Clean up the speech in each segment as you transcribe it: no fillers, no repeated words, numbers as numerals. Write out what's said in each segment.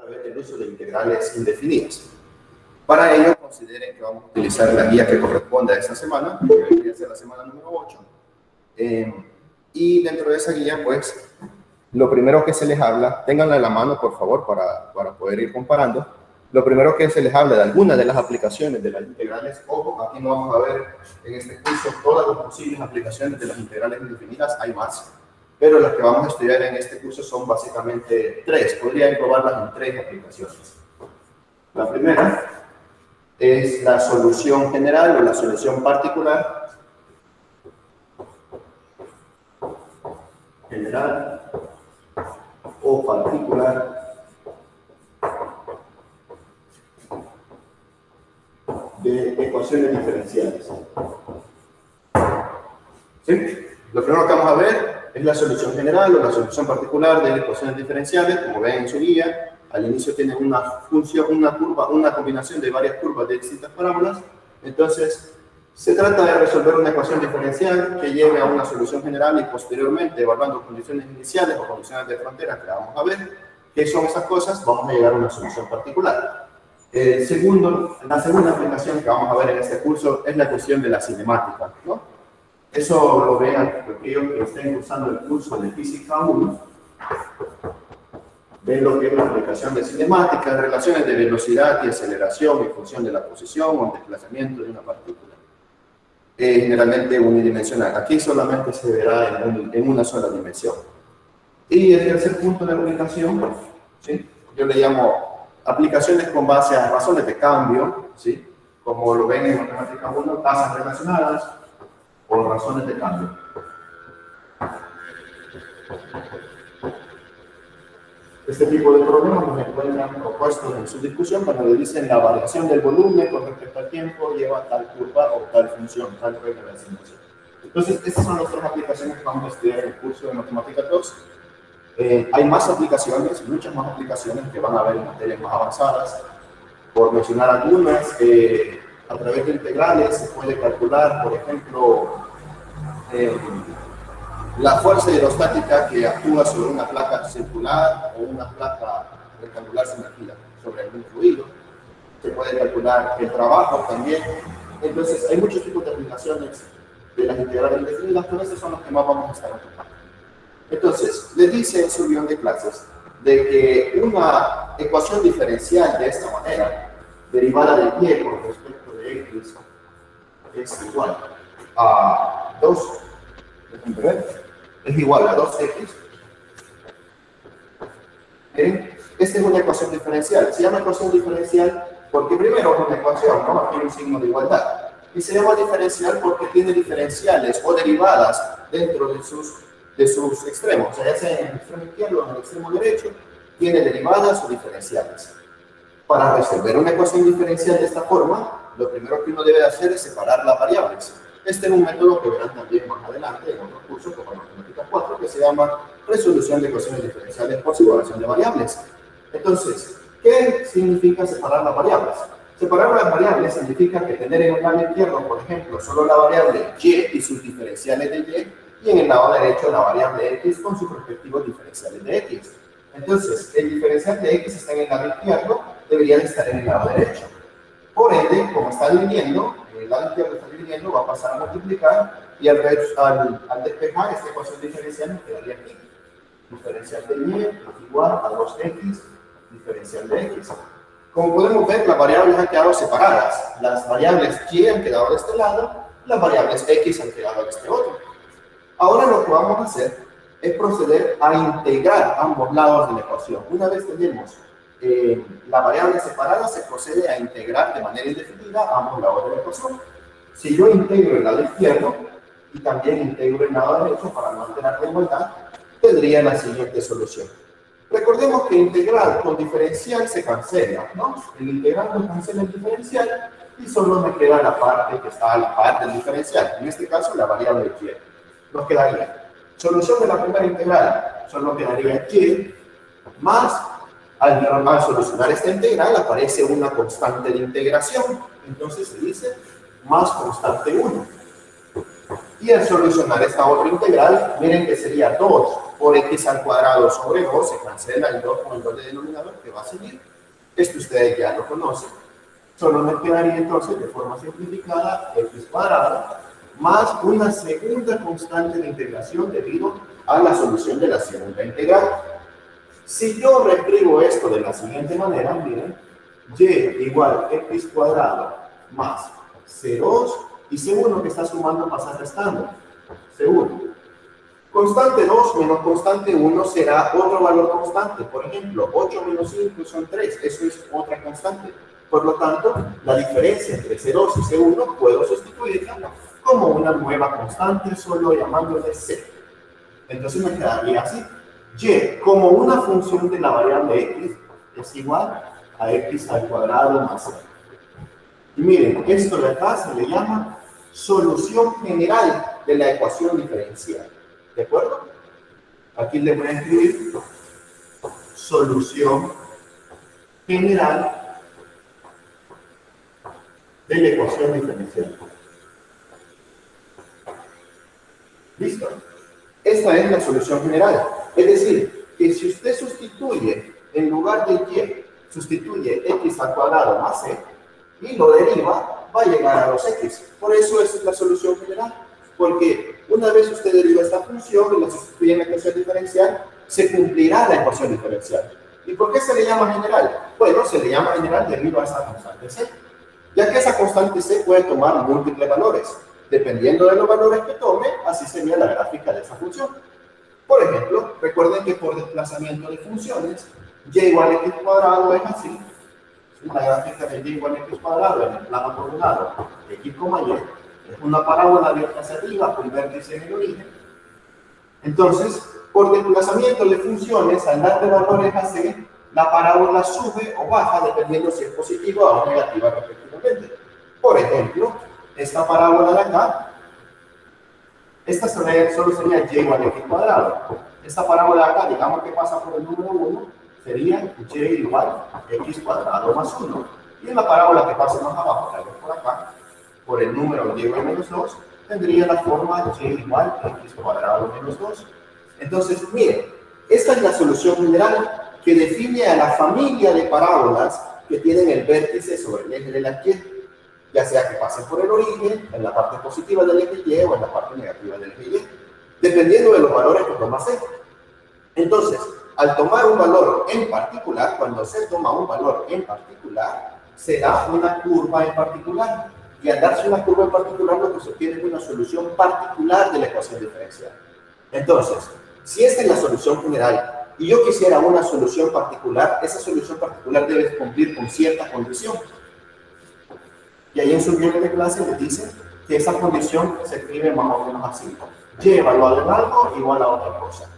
través del uso de integrales indefinidas. Para ello, consideren que vamos a utilizar la guía que corresponde a esta semana, que debería ser la semana número 8. Y dentro de esa guía, pues, lo primero que se les habla, ténganla en la mano, por favor, para poder ir comparando. Lo primero que se les habla de algunas de las aplicaciones de las integrales, ojo, aquí no vamos a ver en este curso todas las posibles aplicaciones de las integrales indefinidas, hay más, pero las que vamos a estudiar en este curso son básicamente 3, podría englobarlas en 3 aplicaciones. La primera es la solución general o la solución particular. General o particular de ecuaciones diferenciales. ¿Sí? Lo primero que vamos a ver es la solución general o la solución particular de ecuaciones diferenciales. Como ven en su guía, al inicio tienen una función, una curva, una combinación de varias curvas de distintas parábolas. Entonces, se trata de resolver una ecuación diferencial que lleve a una solución general y posteriormente, evaluando condiciones iniciales o condiciones de frontera que vamos a ver, qué son esas cosas, vamos a llegar a una solución particular. La segunda aplicación que vamos a ver en este curso es la cuestión de la cinemática, ¿no? Eso lo vean aquellos que estén cursando el curso de Física 1. Ven lo que es la aplicación de cinemática, relaciones de velocidad y aceleración en función de la posición o desplazamiento de una partícula. Generalmente unidimensional. Aquí solamente se verá en una sola dimensión. Y el tercer punto de aplicación, ¿sí? Yo le llamo aplicaciones con base a razones de cambio, ¿sí? Como lo ven en Matemática 1, tasas relacionadas o razones de cambio. Este tipo de problemas los encuentran propuestos en su discusión cuando le dicen la variación del volumen con respecto al tiempo lleva tal curva o tal función, tal regla de asignación. Entonces, estas son las 3 aplicaciones que vamos a estudiar en el curso de Matemática 2. Hay más aplicaciones, muchas más aplicaciones que van a ver en materias más avanzadas. Por mencionar algunas, a través de integrales se puede calcular, por ejemplo, la fuerza hidrostática que actúa sobre una placa circular o una placa rectangular sumergida sobre algún fluido. Se puede calcular el trabajo también. Entonces, hay muchos tipos de aplicaciones de las integrales indefinidas, pero estos son los que más vamos a estar ocupando. Entonces, les dice en su guión de clases de que una ecuación diferencial de esta manera, derivada de y con respecto de x, es igual a 2. Es igual a 2x. Esta es una ecuación diferencial. Se llama ecuación diferencial porque primero es una ecuación, ¿no? Aquí hay un signo de igualdad. Y se llama diferencial porque tiene diferenciales o derivadas dentro de sus extremos. O sea, ya sea en el extremo izquierdo o en el extremo derecho, tiene derivadas o diferenciales. Para resolver una ecuación diferencial de esta forma, lo primero que uno debe hacer es separar las variables. Este es un método que verán también más adelante en otros cursos como Matemática 4, que se llama resolución de ecuaciones diferenciales por separación de variables. Entonces, ¿qué significa separar las variables? Separar las variables significa que tener en el lado izquierdo, por ejemplo, solo la variable y y sus diferenciales de y en el lado derecho la variable x con sus respectivos diferenciales de x. Entonces, el diferencial de x está en el lado izquierdo, debería de estar en el lado derecho. Por ende, como está dividiendo, el lado izquierdo está dividiendo, va a pasar a multiplicar y al despejar esta ecuación diferencial nos quedaría aquí. Diferencial de y es igual a 2x diferencial de x. Como podemos ver, las variables han quedado separadas. Las variables y han quedado de este lado, las variables x han quedado de este otro. Ahora lo que vamos a hacer es proceder a integrar ambos lados de la ecuación. Una vez tenemos la variable separada, se procede a integrar de manera indefinida ambos lados de la ecuación. Si yo integro el lado izquierdo y también integro el lado derecho para no alterar la igualdad, tendría la siguiente solución. Recordemos que integral con diferencial se cancela, ¿no? El integral nos cancela el diferencial y solo me queda la parte que está a la par del diferencial. En este caso, la variable y. Nos quedaría solución de la primera integral, solo quedaría y más. Al solucionar esta integral aparece una constante de integración, entonces se dice más constante 1. Y al solucionar esta otra integral, miren que sería 2 por x al cuadrado sobre 2, se cancela el 2 con el 2 de denominador, que va a seguir. Esto ustedes ya lo conocen. Solo me quedaría entonces de forma simplificada x cuadrado más una segunda constante de integración debido a la solución de la segunda integral. Si yo reescribo esto de la siguiente manera, miren, y igual x cuadrado más c2, y C1 que está sumando pasa restando, C1. Constante 2 menos constante 1 será otro valor constante. Por ejemplo, 8 menos 5 son 3, eso es otra constante. Por lo tanto, la diferencia entre C2 y C1 puedo sustituirla como una nueva constante, solo llamándole C. Entonces me quedaría así. Y como una función de la variable x es igual a x al cuadrado más c. Y miren, esto de acá se le llama solución general de la ecuación diferencial. ¿De acuerdo? Aquí le voy a escribir solución general de la ecuación diferencial. ¿Listo? Esta es la solución general. Es decir, que si usted sustituye, en lugar de y, sustituye x al cuadrado más c, y lo deriva, va a llegar a los x. Por eso esa es la solución general. Porque una vez usted deriva esta función y la sustituye en la ecuación diferencial, se cumplirá la ecuación diferencial. ¿Y por qué se le llama general? Bueno, se le llama general debido a esa constante c. Ya que esa constante c puede tomar múltiples valores. Dependiendo de los valores que tome, así sería la gráfica de esa función. Por ejemplo, recuerden que por desplazamiento de funciones, y igual a x cuadrado es así. La gráfica de y igual a x cuadrado en el plano coordinado de x, y es una parábola abierta hacia arriba con vértice en el origen. Entonces, por desplazamiento de funciones, al dar de valores a c, la parábola sube o baja dependiendo si es positiva o negativa respectivamente. Por ejemplo, esta parábola de acá, esta solo sería y igual a x cuadrado. Esta parábola de acá, digamos que pasa por el número 1, sería y igual a x cuadrado más 1. Y en la parábola que pasa más abajo, tal vez por acá, por el número y menos 2, tendría la forma y igual a x cuadrado menos 2. Entonces, miren, esta es la solución general que define a la familia de parábolas que tienen el vértice sobre el eje de la y, ya sea que pasen por el origen, en la parte positiva del eje y o en la parte negativa del eje y, dependiendo de los valores que toma c. Entonces, al tomar un valor en particular, cuando se toma un valor en particular, se da una curva en particular. Y al darse una curva en particular, lo que se obtiene es una solución particular de la ecuación diferencial. Entonces, si esta es la solución general y yo quisiera una solución particular, esa solución particular debe cumplir con cierta condición. Y ahí en su guión de clase les dice que esa condición se escribe más o menos así. Y evaluado en algo igual a otra cosa.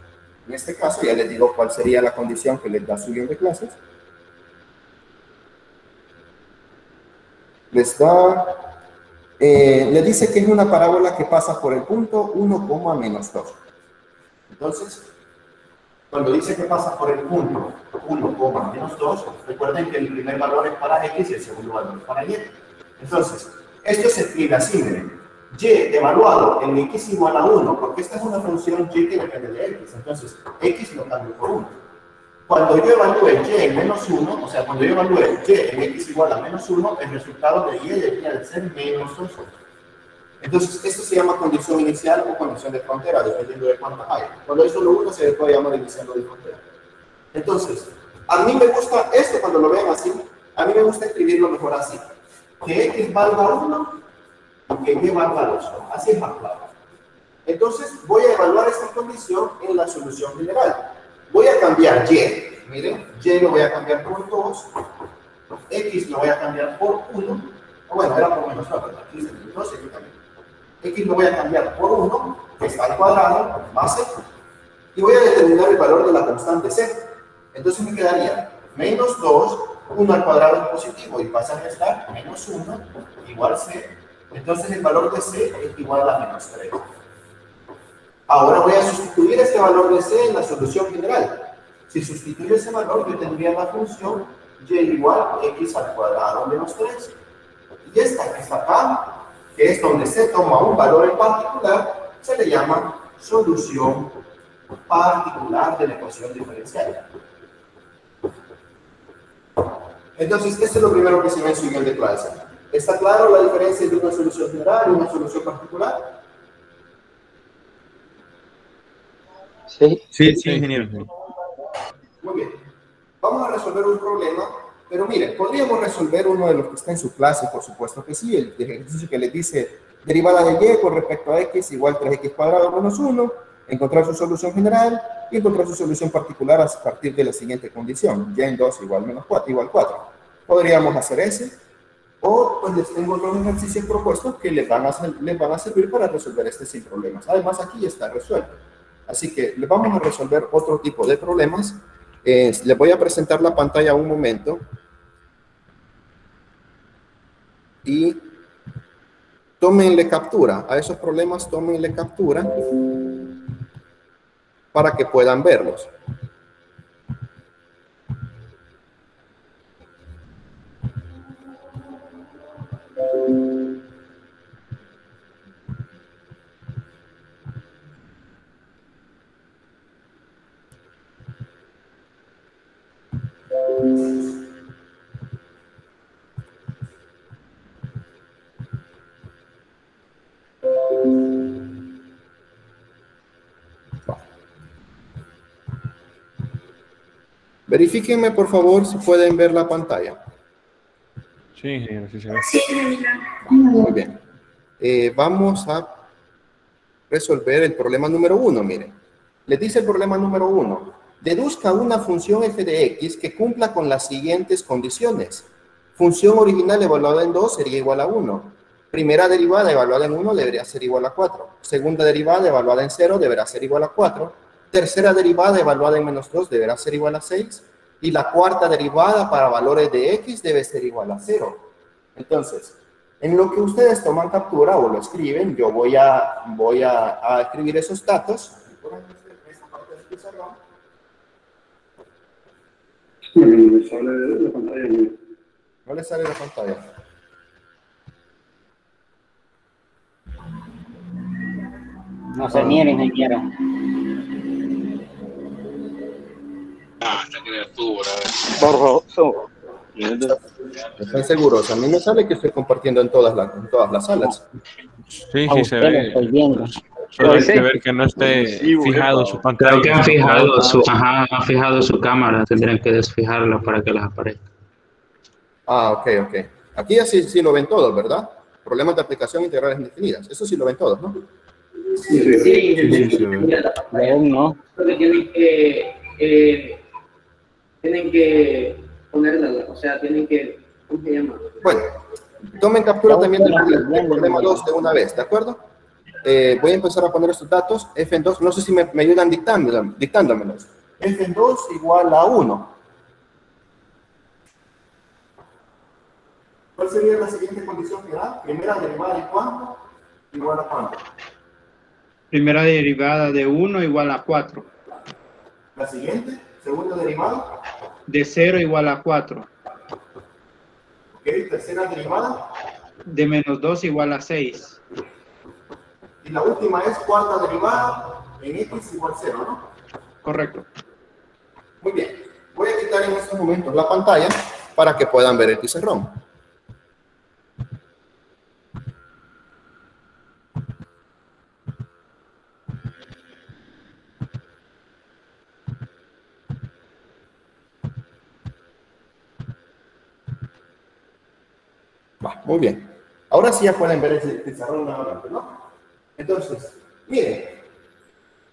En este caso ya les digo cuál sería la condición que les da su guión de clases. Le dice que es una parábola que pasa por el punto 1, menos 2. Entonces, cuando dice que pasa por el punto 1, menos 2, recuerden que el primer valor es para x y el segundo valor es para y. Entonces, esto se escribe así, miren. Y evaluado en x igual a 1, porque esta es una función y que depende de x. Entonces, x lo cambio por 1. Cuando yo evalúe y en menos 1, o sea, cuando yo evalúe y en x igual a menos 1, el resultado de y debería de ser menos 2. Entonces, esto se llama condición inicial o condición de frontera, dependiendo de cuántas hay. Cuando hay solo uno, se le puede llamar inicial o de frontera. Entonces, a mí me gusta esto cuando lo vean así, a mí me gusta escribirlo mejor así. Que x valga 1 y que y valga 2. Así es más claro. Entonces, voy a evaluar esta condición en la solución general. Voy a cambiar y, miren, y lo voy a cambiar por 2, x lo voy a cambiar por 1, bueno, era por menos 2, ¿verdad? Aquí se me 2, aquí también. X lo voy a cambiar por 1, que está al cuadrado, más c, y voy a determinar el valor de la constante c. Entonces me quedaría menos 2, 1 al cuadrado es positivo, y pasa a restar menos 1, igual c. Entonces el valor de c es igual a menos 3. Ahora voy a sustituir este valor de c en la solución general. Si sustituyo ese valor, yo tendría la función y igual a x al cuadrado menos 3. Y esta que está acá, que es donde se toma un valor en particular, se le llama solución particular de la ecuación diferencial. Entonces, esto es lo primero que se ve en su guión de clase. ¿Está claro la diferencia entre una solución general y una solución particular? Sí, Sí, ingeniero. Muy bien. Vamos a resolver un problema, pero mire, podríamos resolver uno de los que está en su clase, por supuesto que sí, el ejercicio que les dice derivada de y con respecto a x igual 3x cuadrado menos 1, encontrar su solución general y encontrar su solución particular a partir de la siguiente condición, y en 2 igual menos 4, igual 4. Podríamos hacer ese, o pues les tengo otros ejercicios propuestos que les van a servir para resolver este sin problemas. Además, aquí ya está resuelto. Así que les vamos a resolver otro tipo de problemas. Les voy a presentar la pantalla un momento. Y tómenle captura. A esos problemas tómenle captura para que puedan verlos. Verifíquenme, por favor, si pueden ver la pantalla. Sí, ingeniero, sí se ve. Muy bien. Vamos a resolver el problema número 1, miren. Les dice el problema número 1. Deduzca una función f de x que cumpla con las siguientes condiciones. Función original evaluada en 2 sería igual a 1. Primera derivada evaluada en 1 debería ser igual a 4. Segunda derivada evaluada en 0 deberá ser igual a 4. Tercera derivada evaluada en menos 2 deberá ser igual a 6. Y la cuarta derivada para valores de x debe ser igual a 0. Entonces, en lo que ustedes toman captura o lo escriben, yo voy a escribir esos datos. No sale la pantalla. No le sale la pantalla. no se niega, ingeniero. Esta criatura. Borroso. ¿Están seguros? A mí me sale que estoy compartiendo en todas las salas. Sí, A sí se usted lo ve. estoy viendo. Solo hay que ver que no esté fijado su pantalla. Creo que han fijado su cámara, tendrían que desfijarla para que les aparezca. Ah, ok. Aquí ya sí lo ven todos, ¿verdad? Problemas de aplicación integrales indefinidas. Eso sí lo ven todos, ¿no? Sí, León, ¿no? porque tienen que ponerla, o sea, tienen que, ¿cómo se llama? Bueno, tomen captura también del problema 2 de una vez, ¿de acuerdo? Voy a empezar a poner estos datos. F en 2, no sé si me ayudan dictándomelos. F en 2 igual a 1. ¿Cuál sería la siguiente condición que da? Primera derivada de cuánto igual a cuánto. Primera derivada de 1 igual a 4. La siguiente, segunda derivada. De 0 igual a 4. Ok, tercera derivada. De menos 2 igual a 6. Y la última es cuarta derivada en x igual 0, ¿no? Correcto. Muy bien. Voy a quitar en estos momentos la pantalla para que puedan ver el pizarrón. Muy bien. Ahora sí ya pueden ver el pizarrón nuevamente, ¿no? Entonces, miren,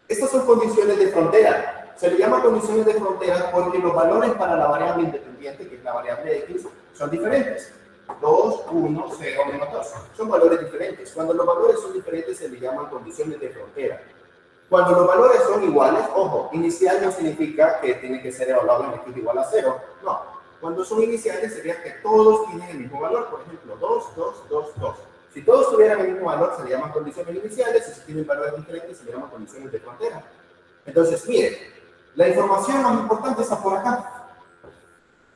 estas son condiciones de frontera. Se le llama condiciones de frontera porque los valores para la variable independiente, que es la variable x, son diferentes. 2, 1, 0, menos 2. Son valores diferentes. Cuando los valores son diferentes se le llaman condiciones de frontera. Cuando los valores son iguales, ojo, inicial no significa que tiene que ser evaluado en x igual a 0. No. Cuando son iniciales sería que todos tienen el mismo valor. Por ejemplo, 2, 2, 2, 2. Si todos tuvieran el mismo valor, se le llaman condiciones iniciales, y si tienen valores diferentes, se le llaman condiciones de frontera. Entonces, miren, la información más importante está por acá,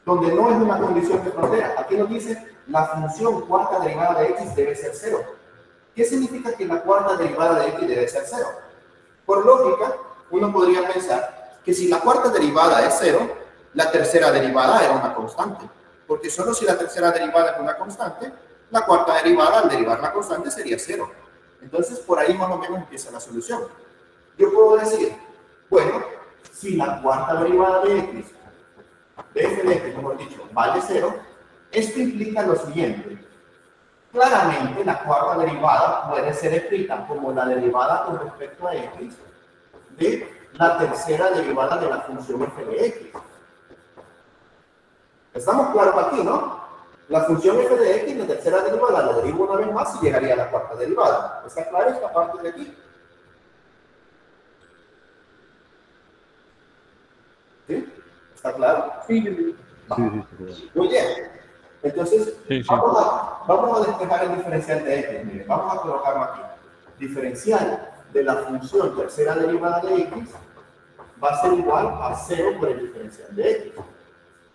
donde no es una condición de frontera. Aquí nos dice, la función cuarta derivada de x debe ser 0. ¿Qué significa que la cuarta derivada de x debe ser 0? Por lógica, uno podría pensar que si la cuarta derivada es 0, la tercera derivada era una constante. Porque solo si la tercera derivada es una constante, la cuarta derivada al derivar la constante sería 0. Entonces, por ahí más o menos empieza la solución. Yo puedo decir, bueno, si la cuarta derivada de x, de f de x, mejor dicho, vale 0, esto implica lo siguiente. Claramente, la cuarta derivada puede ser escrita como la derivada con respecto a x de la tercera derivada de la función f de x. Estamos claros aquí, ¿no? La función f de x, la tercera derivada, la derivo una vez más y llegaría a la cuarta derivada. ¿Está clara esta parte de aquí? ¿Sí? ¿Está claro? Sí. Muy bien. Entonces, vamos a despejar el diferencial de x. Miren, vamos a colocarlo aquí. Diferencial de la función tercera derivada de x va a ser igual a 0 por el diferencial de x.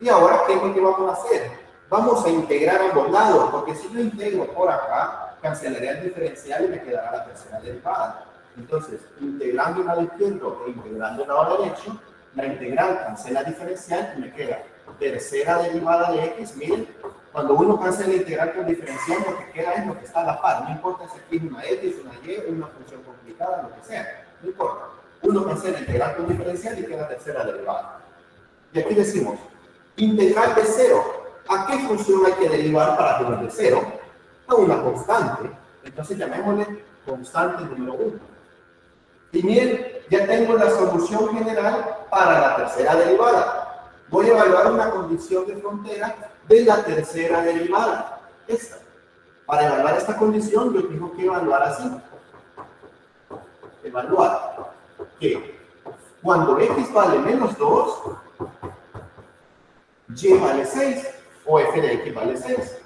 Y ahora, ¿qué es lo que vamos a hacer? Vamos a integrar ambos lados, porque si yo integro por acá, cancelaría el diferencial y me quedará la tercera derivada. Entonces, integrando el lado izquierdo e integrando el lado derecho, la integral cancela el diferencial y me queda tercera derivada de x. Miren, cuando uno cancela la integral con diferencial, lo que queda es lo que está a la par. No importa si aquí es una x, una y, una función complicada, lo que sea. No importa. Uno cancela la integral con diferencial y queda tercera derivada. Y aquí decimos, integral de 0. ¿A qué función hay que derivar para tener de 0? A una constante. Entonces llamémosle constante número 1. Y miren, ya tengo la solución general para la tercera derivada. Voy a evaluar una condición de frontera de la tercera derivada. Esta. Para evaluar esta condición, yo tengo que evaluar así. Evaluar que cuando x vale menos 2, y vale 6, o f de x vale 6.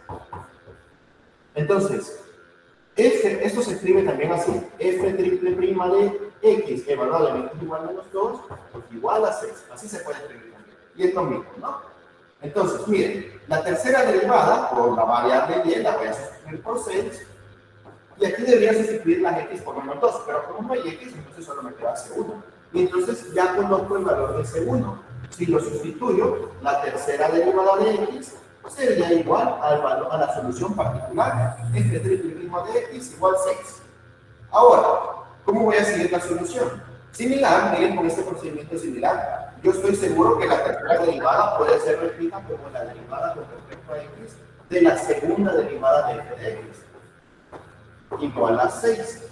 Entonces, esto se escribe también así, f triple prima de x evaluado en x igual a menos 2, pues igual a 6. Así se puede escribir también. Y es lo mismo, ¿no? Entonces, miren, la tercera derivada, por la variable y, la voy a sustituir por 6, y aquí debería sustituir las x por menos 2, pero como no hay x, entonces solo me queda c1. Y entonces ya conozco el valor de c1. Si lo sustituyo, la tercera derivada de x sería igual al valor, a la solución particular, f triple prima de x igual 6. Ahora, ¿cómo voy a seguir la solución? Similar, miren, con este procedimiento similar, yo estoy seguro que la tercera derivada puede ser escrita como la derivada con respecto a x de la segunda derivada de f de x, igual a 6.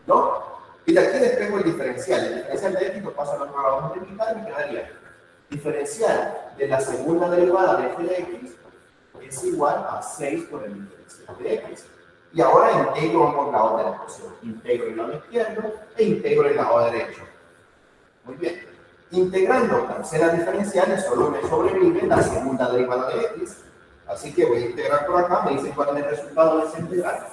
¿No? Y de aquí despejo el diferencial. El diferencial de x lo paso a la nueva multiplicar y me quedaría diferencial de la segunda derivada de f de x es igual a 6 por el diferencial de x. Y ahora integro ambos lados de la ecuación. Integro el lado izquierdo e integro el lado derecho. Muy bien. Integrando cancela diferenciales, solo me sobrevive la segunda derivada de x. Así que voy a integrar por acá. Me dice cuál es el resultado de esa integral.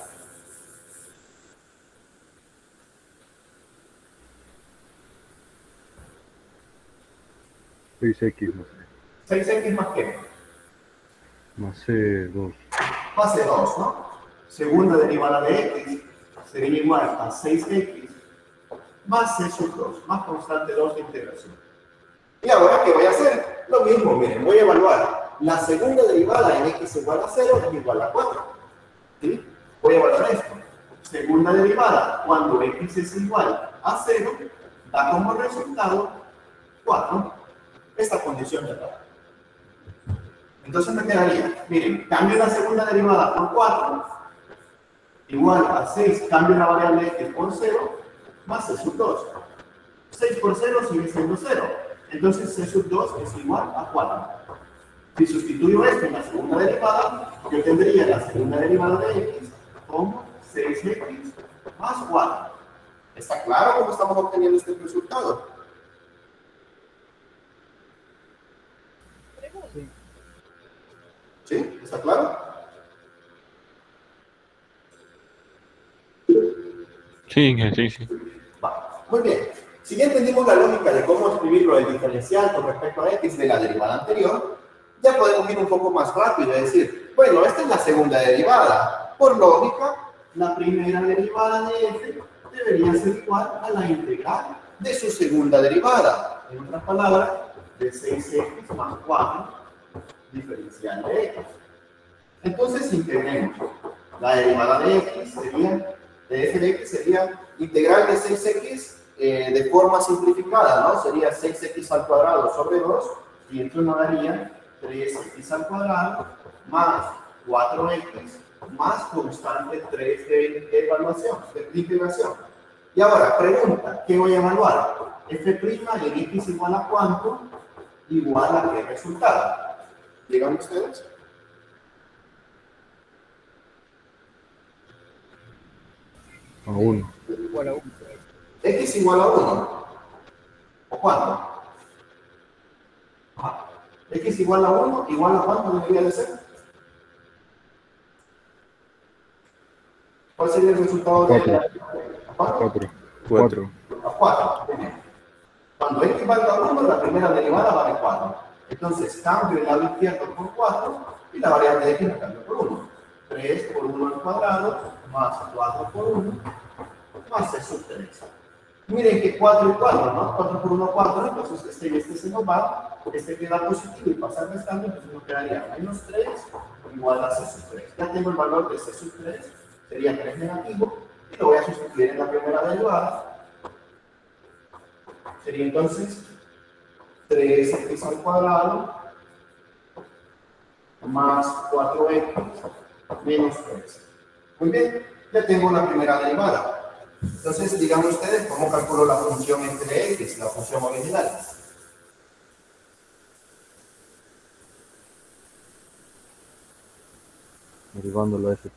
¿6x más 6x más qué? más C2. Más C2, ¿no? Segunda derivada de x sería igual a 6x más C sub 2, más constante 2 de integración. Y ahora, ¿qué voy a hacer? Lo mismo, miren, voy a evaluar la segunda derivada en x igual a 0 y igual a 4. ¿Sí? Voy a evaluar esto. Segunda derivada, cuando x es igual a 0, da como resultado 4. Esta condición de acá. Entonces me quedaría, miren, cambio la segunda derivada por 4, igual a 6, cambio la variable x por 0, más c sub 2. 6 por 0 sigue siendo 0. Entonces c sub 2 es igual a 4. Si sustituyo esto en la segunda derivada, yo tendría la segunda derivada de x como 6x más 4. ¿Está claro cómo estamos obteniendo este resultado? ¿Sí? ¿Está claro? Sí. Va. Muy bien. Si ya entendimos la lógica de cómo escribirlo el diferencial con respecto a x de la derivada anterior, ya podemos ir un poco más rápido y decir, bueno, esta es la segunda derivada. Por lógica, la primera derivada de f debería ser igual a la integral de su segunda derivada. En otras palabras, de 6x más 4 diferencial de x. Entonces, integremos. La derivada de x sería, de f de x sería integral de 6x de forma simplificada, ¿no? Sería 6x al cuadrado sobre 2, y esto nos daría 3x al cuadrado más 4x más constante 3 de evaluación, de integración. Y ahora, pregunta, ¿qué voy a evaluar? F' en x igual a cuánto, igual a qué resultado. ¿Llegan ustedes? A 1. X igual a 1. ¿O cuánto? X igual a 1, igual a cuánto debería de ser. ¿Cuál sería el resultado de 4. A 4. Cuando x valga 1, la primera derivada vale 4. Entonces, cambio el lado izquierdo por 4 y la variable de x la cambio por 1. 3 por 1 al cuadrado más 4 por 1 más c sub 3. Miren que 4 y 4, ¿no? 4 por 1, 4, entonces este se nos va, este queda positivo y pasa restando, entonces nos quedaría menos 3 igual a c sub 3. Ya tengo el valor de c sub 3, sería 3 negativo, y lo voy a sustituir en la primera derivada. Sería entonces 3x al cuadrado más 4x menos 3. Muy bien, ya tengo la primera derivada. Entonces, digan ustedes cómo calculo la función f de x, la función original. Derivando la f'.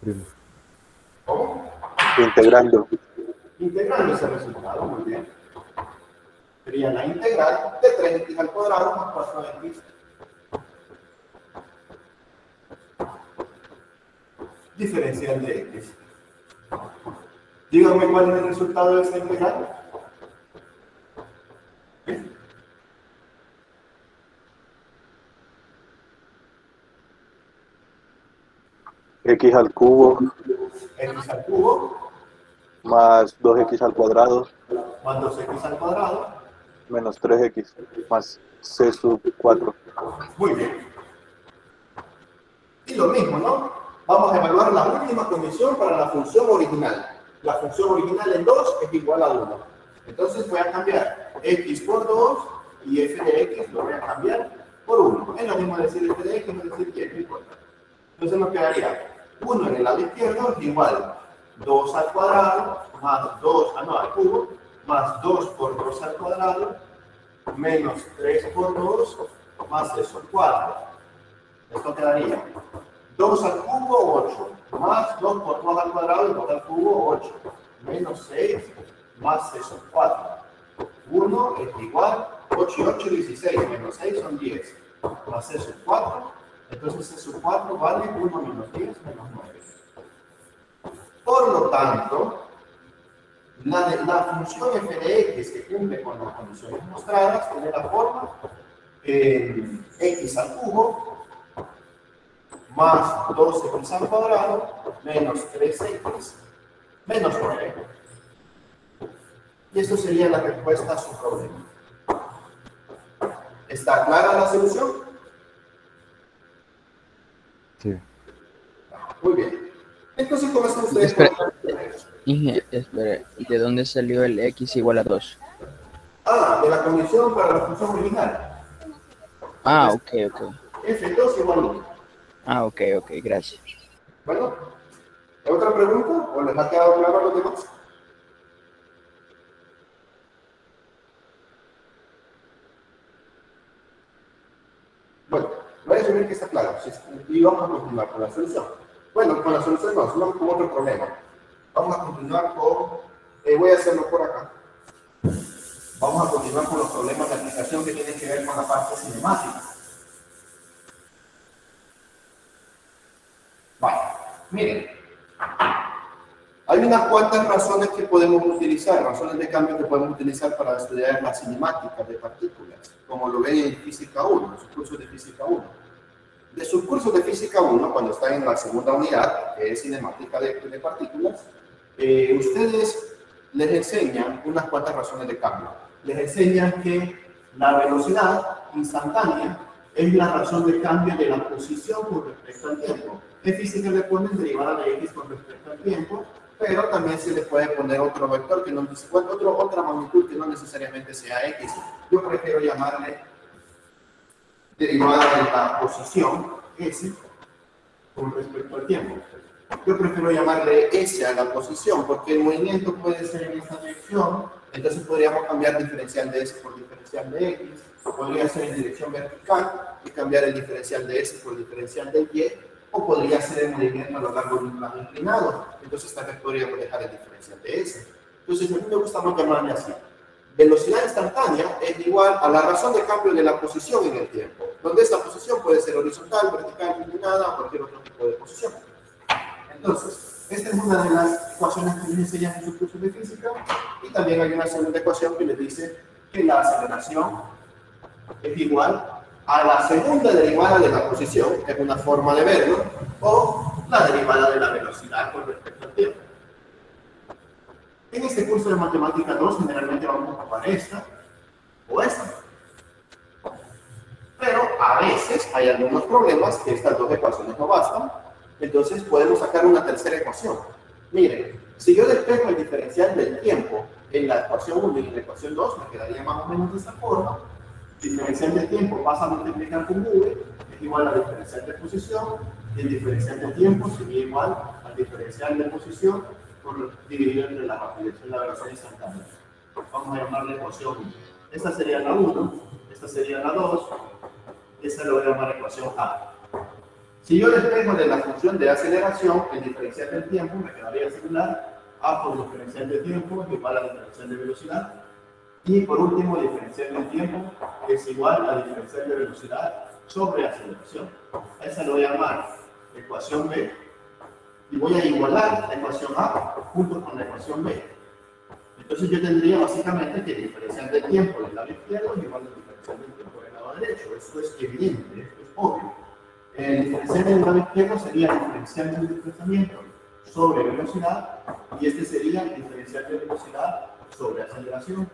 ¿Cómo? Integrando. Integrando ese resultado, muy bien. Sería la integral de 3x al cuadrado más 4x. Diferencial de x. Díganme cuál es el resultado de esta integral. ¿Bien? X al cubo X al cubo más 2x al cuadrado más 2x al cuadrado menos 3x más c sub 4. Muy bien. Y lo mismo, ¿no? Vamos a evaluar la última condición para la función original. La función original en 2 es igual a 1. Entonces voy a cambiar x por 2 y f de x lo voy a cambiar por 1. Es lo mismo decir f de x, no decir y, no importa. Entonces nos quedaría 1 en el lado izquierdo igual 2 al cuadrado más 2 al cubo más 2 por 2 al cuadrado menos 3 por 2 más eso al cuadrado. Esto quedaría 2 al cubo, 8, más 2 por 2 al cuadrado y 2 al cubo, 8, menos 6, más eso, 4. 1 es igual, 8 y 8, 16, menos 6 son 10, más eso, 4. Entonces eso 4 vale 1 menos 10, menos 9. Por lo tanto, la función f de x que cumple con las condiciones mostradas tiene la forma x al cubo más 12x al cuadrado menos 3x menos 9. Y eso sería la respuesta a su problema. ¿Está clara la solución? Sí. Muy bien. Entonces, ¿cómo están ustedes? Espera, ¿de dónde salió el x igual a 2? De la condición para la función original. Ok. F2 igual a 1. Ok, gracias. Bueno, ¿otra pregunta? ¿O les ha quedado claro a los demás? Bueno, voy a asumir que está claro. Y vamos a continuar con la solución. Bueno, con la solución no, sino con otro problema. Vamos a continuar con... voy a hacerlo por acá. Vamos a continuar con los problemas de aplicación que tienen que ver con la parte cinemática. Vale, miren. Hay unas cuantas razones que podemos utilizar, razones de cambio que podemos utilizar para estudiar la cinemática de partículas, como lo ven en Física 1, en sus cursos de Física 1. De sus cursos de Física 1, cuando están en la segunda unidad, que es cinemática de partículas, ustedes les enseñan unas cuantas razones de cambio. les enseñan que la velocidad instantánea es la razón de cambio de la posición con respecto al tiempo. En física le ponen derivada de x con respecto al tiempo, pero también se le puede poner otro vector, que no, otra magnitud que no necesariamente sea x. Yo prefiero llamarle derivada de la posición, s, con respecto al tiempo. Yo prefiero llamarle s a la posición, porque el movimiento puede ser en esta dirección, entonces podríamos cambiar diferencial de s por diferencial de x, o podría ser en dirección vertical y cambiar el diferencial de s por diferencial de y, o podría ser el movimiento a lo largo de un plano inclinado, entonces también podríamos dejar el diferencial de s. Entonces a mí me gusta más llamarle así. Velocidad instantánea es igual a la razón de cambio de la posición en el tiempo, donde esta posición puede ser horizontal, vertical, inclinada o cualquier otro tipo de posición. Entonces, esta es una de las ecuaciones que les enseñan en su curso de física, y también hay una segunda ecuación que les dice que la aceleración es igual a la segunda derivada de la posición, que es una forma de verlo, o la derivada de la velocidad con respecto al tiempo. En este curso de Matemática 2 generalmente vamos a ocupar esta o esta. Pero a veces hay algunos problemas que estas dos ecuaciones no bastan, entonces podemos sacar una tercera ecuación. Miren, si yo despejo el diferencial del tiempo en la ecuación 1 y en la ecuación 2, me quedaría más o menos de esta forma. Diferencial del tiempo pasa a multiplicar con v, es igual al diferencial de posición, y el diferencial del tiempo sería igual al diferencial de posición dividido entre la rapidez y la velocidad instantánea. Vamos a llamarle ecuación 1. Esta sería la 1, esta sería la 2, esta lo voy a llamar ecuación A. Si yo despejo de la función de aceleración, el diferencial del tiempo me quedaría similar a por diferencial de tiempo es igual a diferencial de velocidad. Y por último, diferencial del tiempo es igual a diferencial de velocidad sobre aceleración. A esa lo voy a llamar ecuación B. Y voy a igualar la ecuación A junto con la ecuación B. Entonces yo tendría básicamente que el diferencial del tiempo del lado izquierdo es igual al diferencial del tiempo del lado derecho. Esto es evidente, esto es obvio. El diferencial del lado izquierdo sería el diferencial del desplazamiento sobre velocidad, y este sería el diferencial de velocidad sobre aceleración.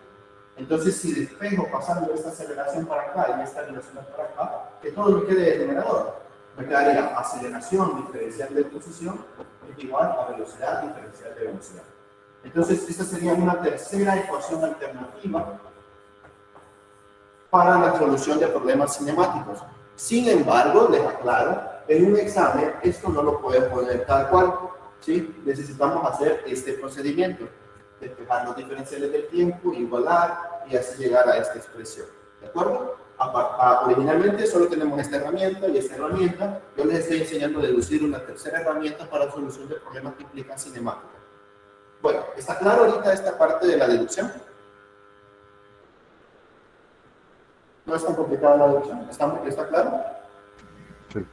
Entonces, si despejo pasando esta aceleración para acá y esta velocidad para acá, que todo me quede de numerador, me quedaría aceleración diferencial de posición es igual a velocidad diferencial de velocidad. Entonces, esta sería una tercera ecuación alternativa para la solución de problemas cinemáticos. Sin embargo, les aclaro, en un examen esto no lo pueden poner tal cual, ¿sí? Necesitamos hacer este procedimiento, despejar los diferenciales del tiempo, igualar y así llegar a esta expresión, ¿de acuerdo? Originalmente solo tenemos esta herramienta y esta herramienta. Yo les estoy enseñando a deducir una tercera herramienta para solución de problemas que implican cinemática. Bueno, ¿está claro ahorita esta parte de la deducción? ¿No es tan complicada la deducción? ¿Está claro? Sí.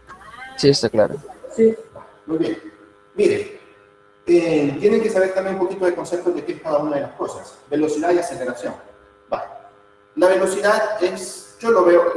Sí, está claro. Sí. Muy bien. Miren, tienen que saber también un poquito de conceptos de qué es cada una de las cosas. Velocidad y aceleración. Vale. La velocidad es, yo lo veo,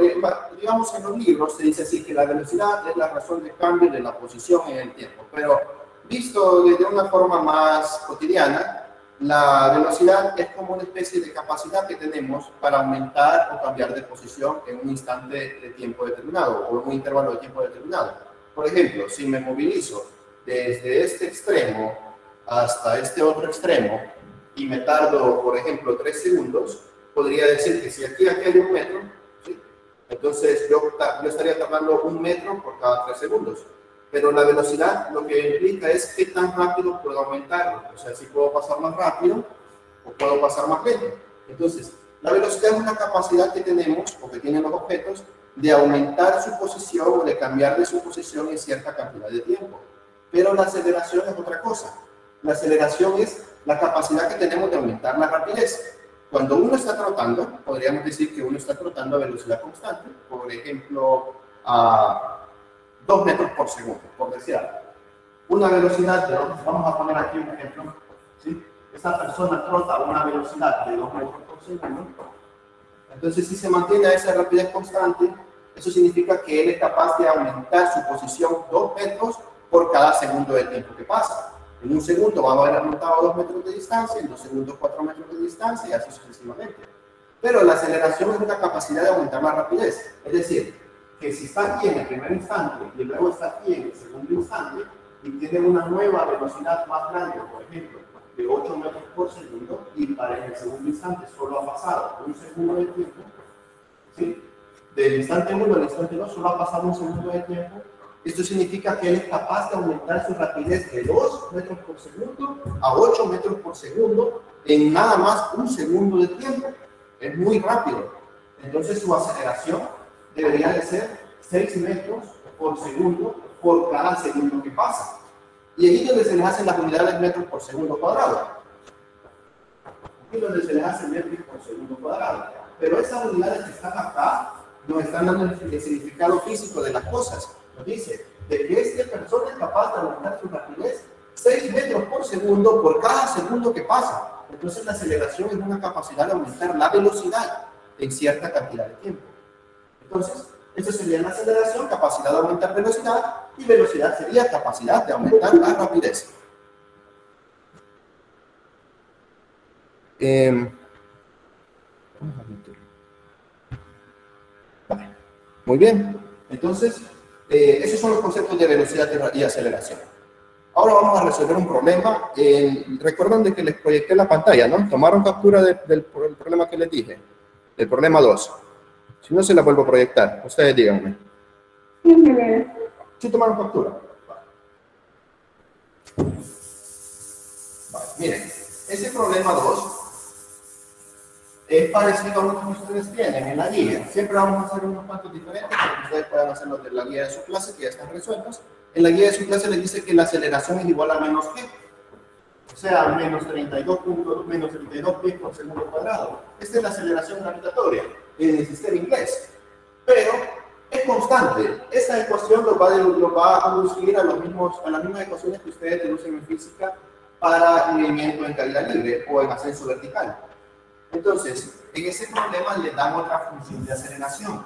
digamos en los libros se dice así que la velocidad es la razón de cambio de la posición en el tiempo, pero visto de una forma más cotidiana, la velocidad es como una especie de capacidad que tenemos para aumentar o cambiar de posición en un instante de tiempo determinado o en un intervalo de tiempo determinado. Por ejemplo, si me movilizo desde este extremo hasta este otro extremo y me tardo, por ejemplo, 3 segundos, podría decir que si aquí hay 1 metro, ¿sí? Entonces yo estaría tardando 1 metro por cada 3 segundos. Pero la velocidad lo que implica es qué tan rápido puedo aumentarlo. O sea, si puedo pasar más rápido o puedo pasar más lento. Entonces, la velocidad es una capacidad que tenemos o que tienen los objetos de aumentar su posición o de cambiar de su posición en cierta cantidad de tiempo. Pero la aceleración es otra cosa. La aceleración es la capacidad que tenemos de aumentar la rapidez. Cuando uno está trotando, podríamos decir que uno está trotando a velocidad constante, por ejemplo, a 2 metros por segundo, por decir algo. Una velocidad de, vamos a poner aquí un ejemplo, ¿sí? Esta persona trota a una velocidad de 2 metros por segundo. Entonces, si se mantiene a esa rapidez constante, eso significa que él es capaz de aumentar su posición 2 metros por cada segundo de tiempo que pasa. En 1 segundo va a haber aumentado 2 metros de distancia, en 2 segundos 4 metros de distancia y así sucesivamente. Pero la aceleración es una capacidad de aumentar la rapidez. Es decir, que si está aquí en el primer instante y luego está aquí en el segundo instante y tiene una nueva velocidad más grande, por ejemplo, de 8 metros por segundo, y para el segundo instante solo ha pasado un segundo de tiempo, ¿sí? Del instante 1 al instante 2 solo ha pasado un segundo de tiempo. Esto significa que él es capaz de aumentar su rapidez de 2 metros por segundo a 8 metros por segundo en nada más un segundo de tiempo. Es muy rápido. Entonces su aceleración debería de ser 6 metros por segundo por cada segundo que pasa. Y ahí es donde se les hacen las unidades metros por segundo cuadrado. Aquí es donde se les hace metros por segundo cuadrado. Pero esas unidades que están acá nos están dando el significado físico de las cosas. Nos dice de que esta persona es capaz de aumentar su rapidez 6 metros por segundo por cada segundo que pasa. Entonces la aceleración es una capacidad de aumentar la velocidad en cierta cantidad de tiempo. Entonces, eso sería la aceleración, capacidad de aumentar velocidad, y velocidad sería capacidad de aumentar la rapidez. Vale. Muy bien. Entonces, esos son los conceptos de velocidad y aceleración. Ahora vamos a resolver un problema. Recuerdan de que les proyecté la pantalla, ¿no? ¿Tomaron captura del problema que les dije? El problema 2. Si no, se la vuelvo a proyectar. Ustedes díganme. ¿Sí tomaron captura? Vale, miren, ese problema 2 es parecido a lo que ustedes tienen en la guía. Siempre vamos a hacer unos cuantos diferentes para que ustedes puedan hacerlo de la guía de su clase, que ya están resueltos. En la guía de su clase les dice que la aceleración es igual a menos g. O sea, menos 32 pies por segundo cuadrado. Esta es la aceleración gravitatoria en el sistema inglés. Pero es constante. Esa ecuación lo va a conducir a las mismas ecuaciones que ustedes deducen en física para movimiento en caída libre o en ascenso vertical. Entonces, en ese problema le dan otra función de aceleración.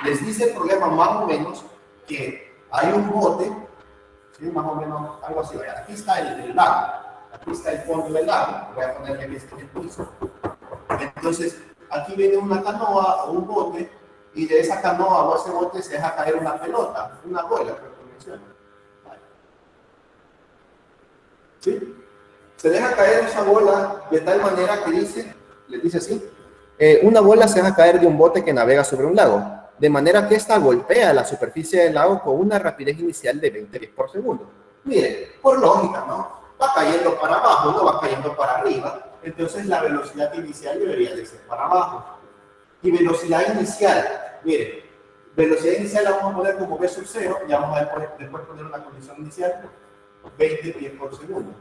Les dice el problema más o menos que hay un bote, ¿sí? Más o menos algo así. Vaya, aquí está el lago, aquí está el fondo del lago. Voy a ponerle aquí este piso. Entonces, aquí viene una canoa o un bote, y de esa canoa o ese bote se deja caer una pelota, una bola, por convención. ¿Sí? Se deja caer esa bola de tal manera que les dice así, una bola se deja caer de un bote que navega sobre un lago, de manera que esta golpea la superficie del lago con una rapidez inicial de 20 pies por segundo. Miren, por lógica, ¿no? Va cayendo para abajo, no va cayendo para arriba, entonces la velocidad inicial debería de ser para abajo. Y velocidad inicial, miren, velocidad inicial la vamos a poner como v sub 0, ya vamos a después poner una condición inicial, 20 pies por segundo.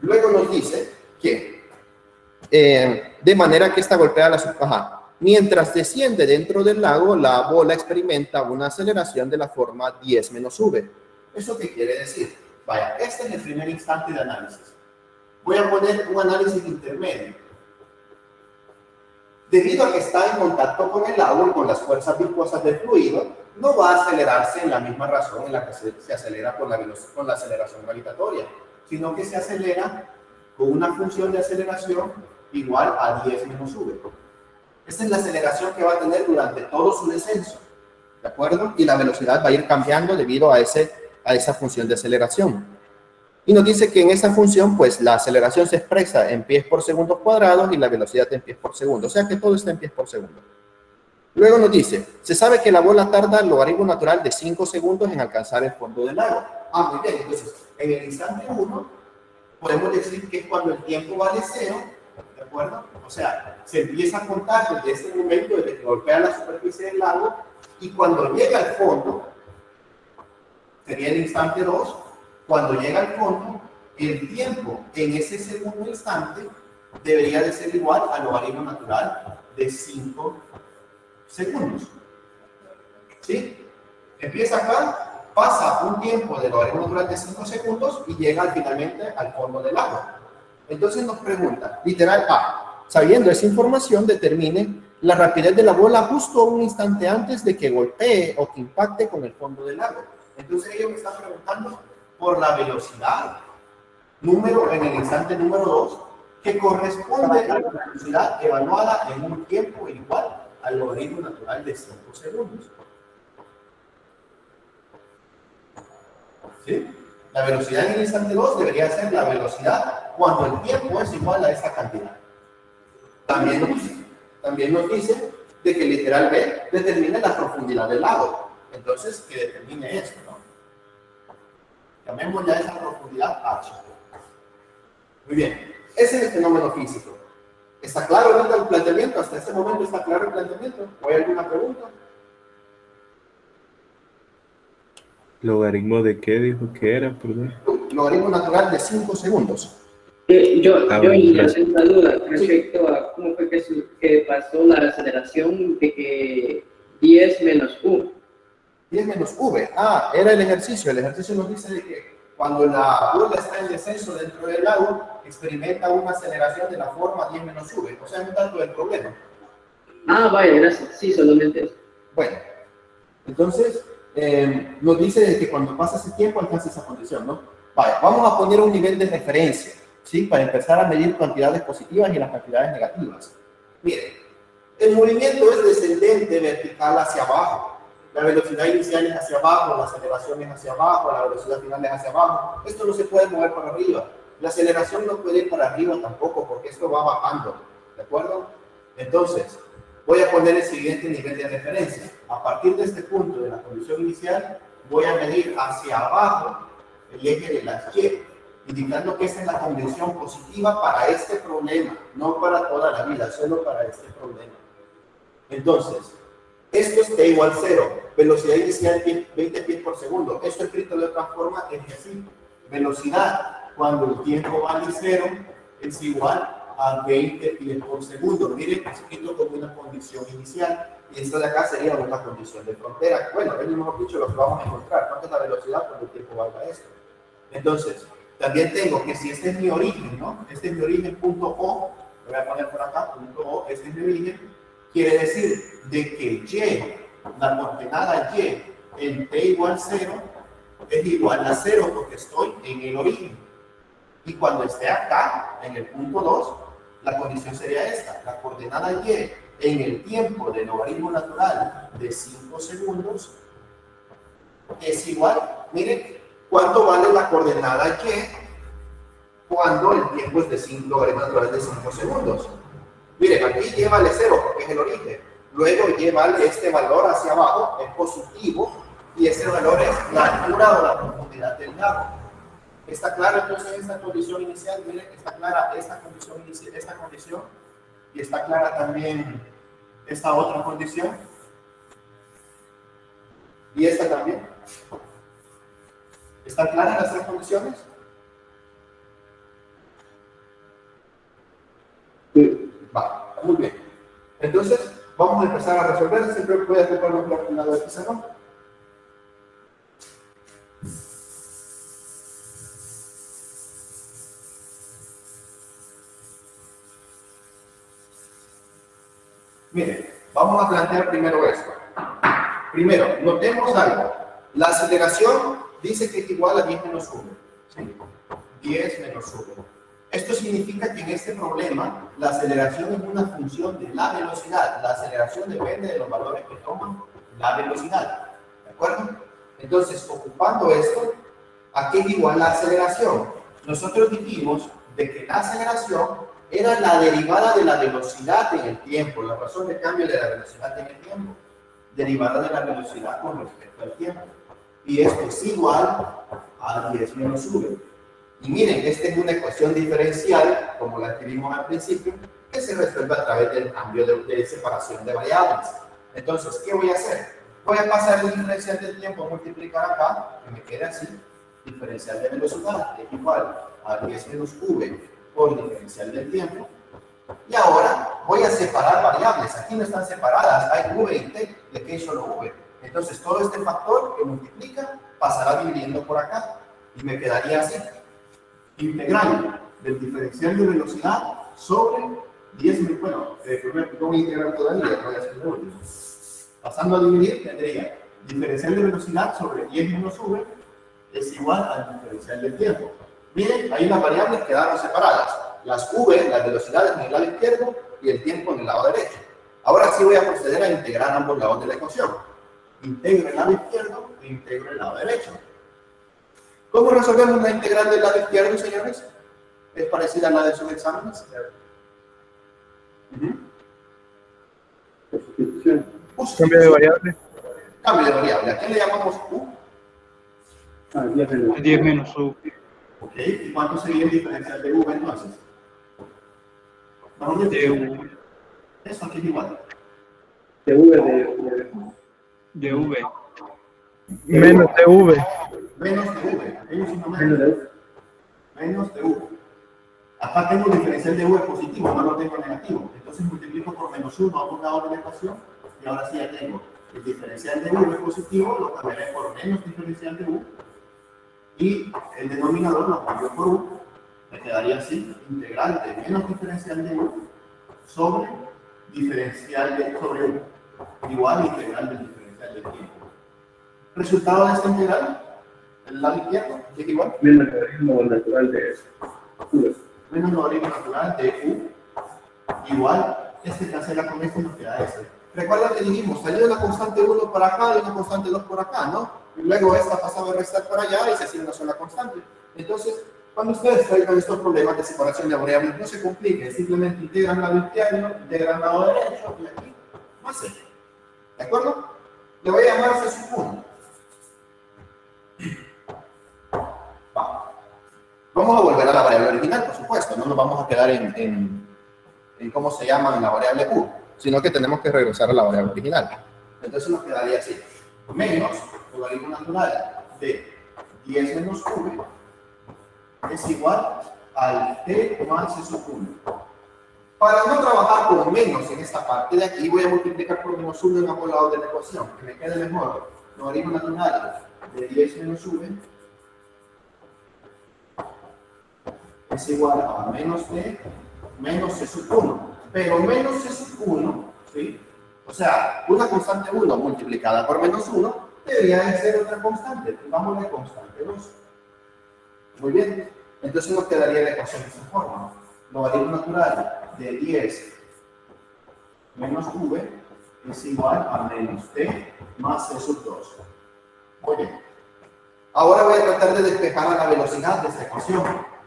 Luego nos dice que de manera que esta golpea la superficie. Mientras desciende dentro del lago, la bola experimenta una aceleración de la forma 10 menos v. ¿Eso qué quiere decir? Vaya, este es el primer instante de análisis. Voy a poner un análisis intermedio. Debido a que está en contacto con el agua y con las fuerzas viscosas del fluido, no va a acelerarse en la misma razón en la que se acelera con la aceleración gravitatoria, sino que se acelera con una función de aceleración igual a 10 menos v. Esta es la aceleración que va a tener durante todo su descenso, ¿de acuerdo? Y la velocidad va a ir cambiando debido a esa función de aceleración. Y nos dice que en esa función, pues, la aceleración se expresa en pies por segundo cuadrados y la velocidad en pies por segundo. O sea que todo está en pies por segundo. Luego nos dice, se sabe que la bola tarda el logaritmo natural de 5 segundos en alcanzar el fondo del lago. Ah, muy bien. Entonces, en el instante 1, podemos decir que es cuando el tiempo vale 0, ¿de acuerdo? O sea, se empieza a contar desde este momento, desde que golpea la superficie del lago, y cuando llega al fondo, sería el instante 2, cuando llega al fondo, el tiempo en ese segundo instante debería de ser igual al logaritmo natural de 5 segundos. ¿Sí? Empieza acá, pasa un tiempo de logaritmo natural de 5 segundos y llega finalmente al fondo del agua. Entonces nos pregunta, literal A, sabiendo esa información, determine la rapidez de la bola justo un instante antes de que golpee o que impacte con el fondo del lago. Entonces ellos me están preguntando por la velocidad en el instante número 2 que corresponde a la velocidad evaluada en un tiempo igual al logaritmo natural de 5 segundos. ¿Sí? La velocidad en el instante 2 debería ser la velocidad cuando el tiempo es igual a esta cantidad. También nos dice de que literal B determina la profundidad del lago. Entonces, que determine esto, ¿no? Llamemos ya esa profundidad H. Muy bien. Ese es el fenómeno físico. ¿Está claro ahorita el planteamiento? ¿Hasta este momento está claro el planteamiento? ¿O hay alguna pregunta? ¿Logaritmo de qué dijo que era? Perdón. Logaritmo natural de 5 segundos. Yo tengo una duda respecto a cómo fue que pasó la aceleración de que 10 menos U. 10 menos V. Ah, era el ejercicio. El ejercicio nos dice de que cuando la bola está en descenso dentro del lago, experimenta una aceleración de la forma 10 menos V. O sea, no tanto el problema. Ah, vaya, gracias. Sí, solamente eso. Bueno, entonces nos dice de que cuando pasa ese tiempo alcanza esa condición, ¿no? Vaya, vamos a poner un nivel de referencia, ¿sí? Para empezar a medir cantidades positivas y las cantidades negativas. Miren, el movimiento es descendente vertical hacia abajo. La velocidad inicial es hacia abajo, la aceleración es hacia abajo, la velocidad final es hacia abajo. Esto no se puede mover para arriba. La aceleración no puede ir para arriba tampoco, porque esto va bajando, ¿de acuerdo? Entonces, voy a poner el siguiente nivel de referencia. A partir de este punto de la condición inicial, voy a medir hacia abajo el eje de las Y, indicando que esta es la condición positiva para este problema, no para toda la vida, solo para este problema. Entonces, esto es t igual 0, velocidad inicial 20 pies por segundo. Esto escrito de otra forma es así. Velocidad cuando el tiempo vale 0 es igual a 20 pies por segundo. Miren, escrito como una condición inicial. Y esto de acá sería una condición de frontera. Bueno, es mejor dicho lo que vamos a encontrar. ¿Cuánto es la velocidad cuando el tiempo valga esto? Entonces, también tengo que si este es mi origen, ¿no? Este es mi origen, punto O. Lo voy a poner por acá, punto O, este es mi origen. Quiere decir de que Y, la coordenada Y en t igual 0 es igual a 0 porque estoy en el origen. Y cuando esté acá, en el punto 2, la condición sería esta. La coordenada Y en el tiempo del logaritmo natural de 5 segundos es igual, miren, ¿cuánto vale la coordenada Y cuando el tiempo es de 5, logaritmo natural de 5 segundos? Miren, aquí Y vale 0 porque es el origen. Luego Y vale este valor hacia abajo, es positivo, y ese valor es la altura o la profundidad del lago. ¿Está clara entonces esta condición inicial? Miren, está clara esta condición inicial, esta condición, y está clara también esta otra condición, y esta también. ¿Están claras las tres condiciones? Va, muy bien. Entonces, vamos a empezar a resolver. Siempre voy a ocupar un calculador de pizarrón. Miren, vamos a plantear primero esto. Primero, notemos algo. La aceleración dice que es igual a 10 menos 1. ¿Sí? 10 menos 1. Esto significa que en este problema la aceleración es una función de la velocidad. La aceleración depende de los valores que toman la velocidad. ¿De acuerdo? Entonces, ocupando esto, ¿a qué es igual la aceleración? Nosotros dijimos de que la aceleración era la derivada de la velocidad en el tiempo, la razón de cambio de la velocidad en el tiempo, derivada de la velocidad con respecto al tiempo. Y esto es igual a 10 menos v. Y miren, esta es una ecuación diferencial, como la escribimos al principio, que se resuelve a través del cambio de separación de variables. Entonces, ¿qué voy a hacer? Voy a pasar el diferencial del tiempo a multiplicar acá, que me quede así, diferencial de velocidad es igual a 10 menos v por diferencial del tiempo. Y ahora voy a separar variables. Aquí no están separadas, hay v y t, y aquí hay solo v. Entonces, todo este factor que multiplica pasará dividiendo por acá, y me quedaría así. Integral del diferencial de velocidad sobre 10, bueno, primero no voy a integrar todavía, voy a hacer lo último. Pasando a dividir, tendría diferencial de velocidad sobre 10 menos v es igual al diferencial del tiempo. Miren, ahí las variables quedaron separadas. las v, las velocidades en el lado izquierdo y el tiempo en el lado derecho. Ahora sí voy a proceder a integrar ambos lados de la ecuación. Integro el lado izquierdo e integro el lado derecho. ¿Cómo resolvemos la integral del lado izquierdo, señores? ¿Es parecida a la de sus exámenes? Cambio de variable. Cambio de variable. ¿A qué le llamamos u? 10 menos u. Ok, ¿y cuánto sería el diferencial de v entonces? Vamos a De eso aquí es igual. de v. Menos de v. Menos de v. Hay un signo menos. Menos de v. Acá tengo el diferencial de v positivo, no lo tengo negativo. Entonces multiplico por menos 1 a un lado de la ecuación y ahora sí ya tengo el diferencial de v positivo, lo cambiaré por menos diferencial de u y el denominador lo cambio por u. Me quedaría así, integral de menos diferencial de u sobre diferencial de sobre u igual integral del diferencial del tiempo. Resultado de esta integral, el lado izquierdo, ¿es igual? Menos el logaritmo natural de u. Menos logaritmo natural de u igual, este cancela con este y nos queda este. Recuerda que dijimos, salió una constante 1 para acá y una constante 2 por acá, ¿no? Y luego esta pasaba a restar para allá y se hacía una sola constante. Entonces, cuando ustedes traigan estos problemas de separación de variables, no se compliquen, simplemente integran el lado izquierdo, integran el lado derecho y aquí, más C. ¿De acuerdo? Le voy a llamar C sub 1. Vamos a volver a la variable original, por supuesto, no nos vamos a quedar en cómo se llama en la variable u, sino que tenemos que regresar a la variable original. Entonces nos quedaría así, menos logaritmo natural de 10 menos v es igual al t más c sub 1. Para no trabajar con menos en esta parte de aquí, voy a multiplicar por menos 1 en ambos lados de la ecuación, que me quede mejor. Logaritmo natural de 10 menos v es igual a menos t menos c sub 1. Pero menos c sub 1, ¿sí? O sea, una constante 1 multiplicada por menos 1 debería de ser otra constante. Pongámosle constante 2. Muy bien. Entonces nos quedaría la ecuación de esta forma. Logaritmo natural de 10 menos v es igual a menos t más c sub 2. Muy bien. Ahora voy a tratar de despejar a la velocidad de esta ecuación.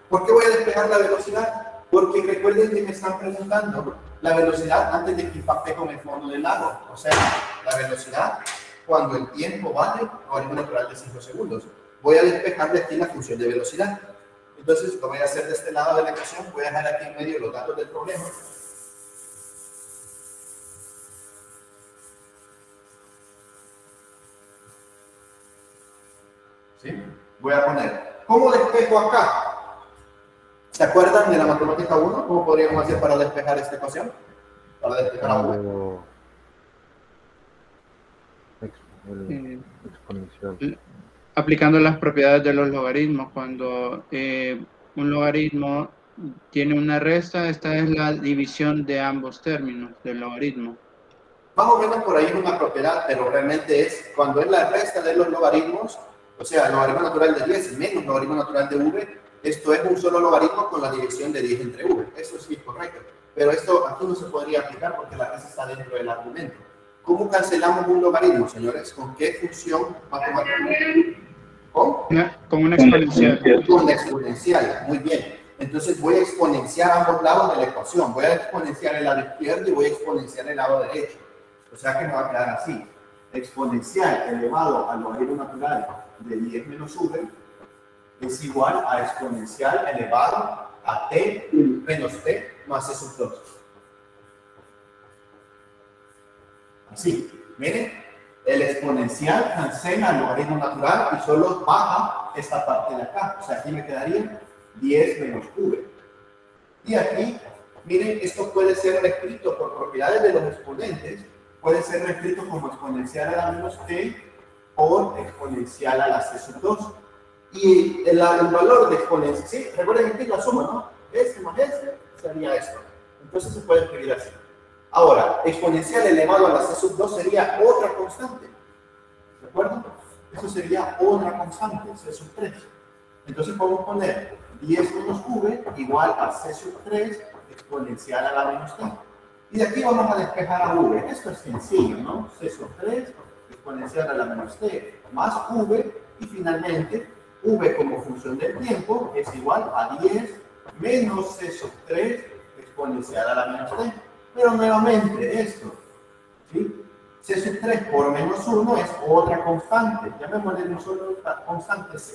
¿Por qué voy a despejar la velocidad? Porque recuerden que me están preguntando la velocidad antes de que impacte con el fondo del lago. O sea, la velocidad cuando el tiempo vale logaritmo natural de 5 segundos. Voy a despejar de aquí la función de velocidad. Entonces, lo voy a hacer de este lado de la ecuación. Voy a dejar aquí en medio los datos del problema. ¿Sí? Voy a poner, ¿cómo despejo acá? ¿Se acuerdan de la matemática 1? ¿Cómo podríamos hacer para despejar esta ecuación? Para despejar a 1. Exponencial. Aplicando las propiedades de los logaritmos, cuando un logaritmo tiene una resta, esta es la división de ambos términos del logaritmo. Más o menos por ahí es una propiedad, pero realmente es cuando es la resta de los logaritmos, o sea, el logaritmo natural de 10 menos logaritmo natural de v, esto es un solo logaritmo con la división de 10 entre v. Eso sí es correcto. Pero esto aquí no se podría aplicar porque la resta está dentro del argumento. ¿Cómo cancelamos un logaritmo, señores? ¿Con qué función matemática? Con una exponencial. Con la exponencial, muy bien. Entonces voy a exponenciar ambos lados de la ecuación. Voy a exponenciar el lado izquierdo y voy a exponenciar el lado derecho. O sea que me va a quedar así. Exponencial elevado al logaritmo natural de 10 menos v es igual a exponencial elevado a t menos t más c sub 2. Así, miren, el exponencial cancela el logaritmo natural y solo baja esta parte de acá. O sea, aquí me quedaría 10 menos v. Y aquí, miren, esto puede ser reescrito por propiedades de los exponentes, puede ser reescrito como exponencial a la menos t por exponencial a la c sub 2. Y el valor de exponencial, sí, recuerden que aquí la suma, ¿no? Este más este sería esto. Entonces se puede escribir así. Ahora, exponencial elevado a la c sub 2 sería otra constante. ¿De acuerdo? Eso sería otra constante, c sub 3. Entonces podemos poner 10 menos v igual a c sub 3 exponencial a la menos t. Y de aquí vamos a despejar a v. Esto es sencillo, ¿no? C sub 3 exponencial a la menos t más v, y finalmente v como función del tiempo es igual a 10 menos c sub 3 exponencial a la menos t. Pero nuevamente esto, ¿sí? C sub 3 por menos 1 es otra constante. Llamémosle un solo constante c.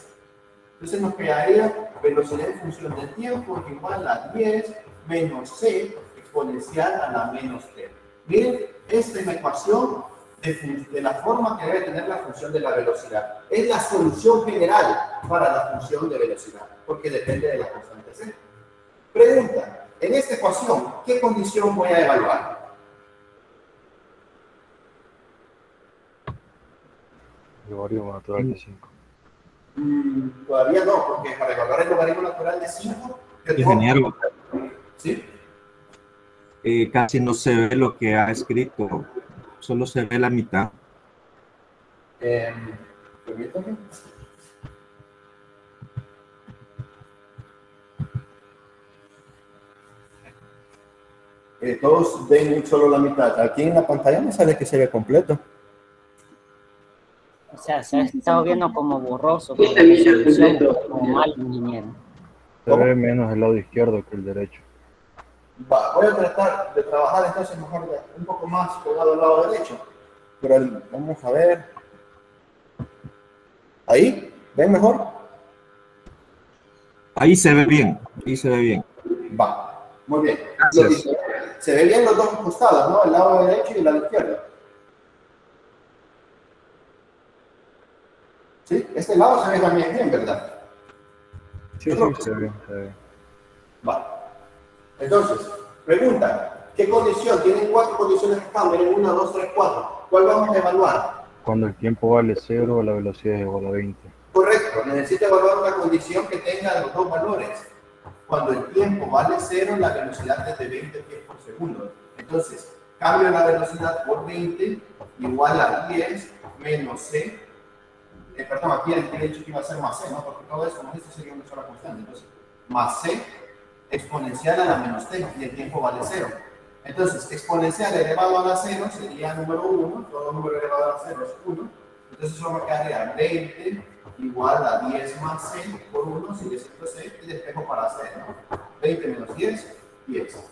Entonces nos quedaría velocidad en función del tiempo igual a 10 menos c exponencial a la menos t. Miren, esta es la ecuación de la forma que debe tener la función de la velocidad. Es la solución general para la función de velocidad, porque depende de la constante c. Pregunta, en esta ecuación, ¿qué condición voy a evaluar? Logaritmo natural de 5. Todavía no, porque para evaluar el logaritmo natural de 5... Ingeniero. ¿Sí? Casi no se ve lo que ha escrito, solo se ve la mitad. Permítame. Todos ven solo la mitad. Aquí en la pantalla me sale que se ve completo. O sea, se ha estado viendo como borroso, como mal, ingeniero. Se ve menos el lado izquierdo que el derecho. Voy a tratar de trabajar entonces mejor un poco más pegado al lado derecho. Pero vamos a ver. ¿Ahí? ¿Ven mejor? Ahí se ve bien, ahí se ve bien. Va, muy bien. Gracias. Se ve bien los dos costados, ¿no? El lado derecho y el lado izquierdo. ¿Sí? Este lado se ve también bien, ¿verdad? Sí, sí, se ve, se ve. Va. Entonces, pregunta, ¿qué condición? Tienen 4 condiciones acá, miren 1, 2, 3, 4. ¿Cuál vamos a evaluar? Cuando el tiempo vale 0, la velocidad es igual a 20. Correcto, necesita evaluar una condición que tenga los dos valores. Cuando el tiempo vale 0, la velocidad es de 20 pies por segundo. Entonces, cambio la velocidad por 20 igual a 10 menos c. Perdón, aquí he dicho que iba a ser más c, ¿no? Porque todo eso, como dice, sería una sola constante. Entonces, más c exponencial a la menos t, y el tiempo vale 0. Entonces, exponencial elevado a la 0 sería número 1, todo número elevado a la 0 es 1. Entonces, eso me quedaría 20 igual a 10 más c por 1, sigue siendo c, y despejo para c, ¿no? 20 menos 10, 10.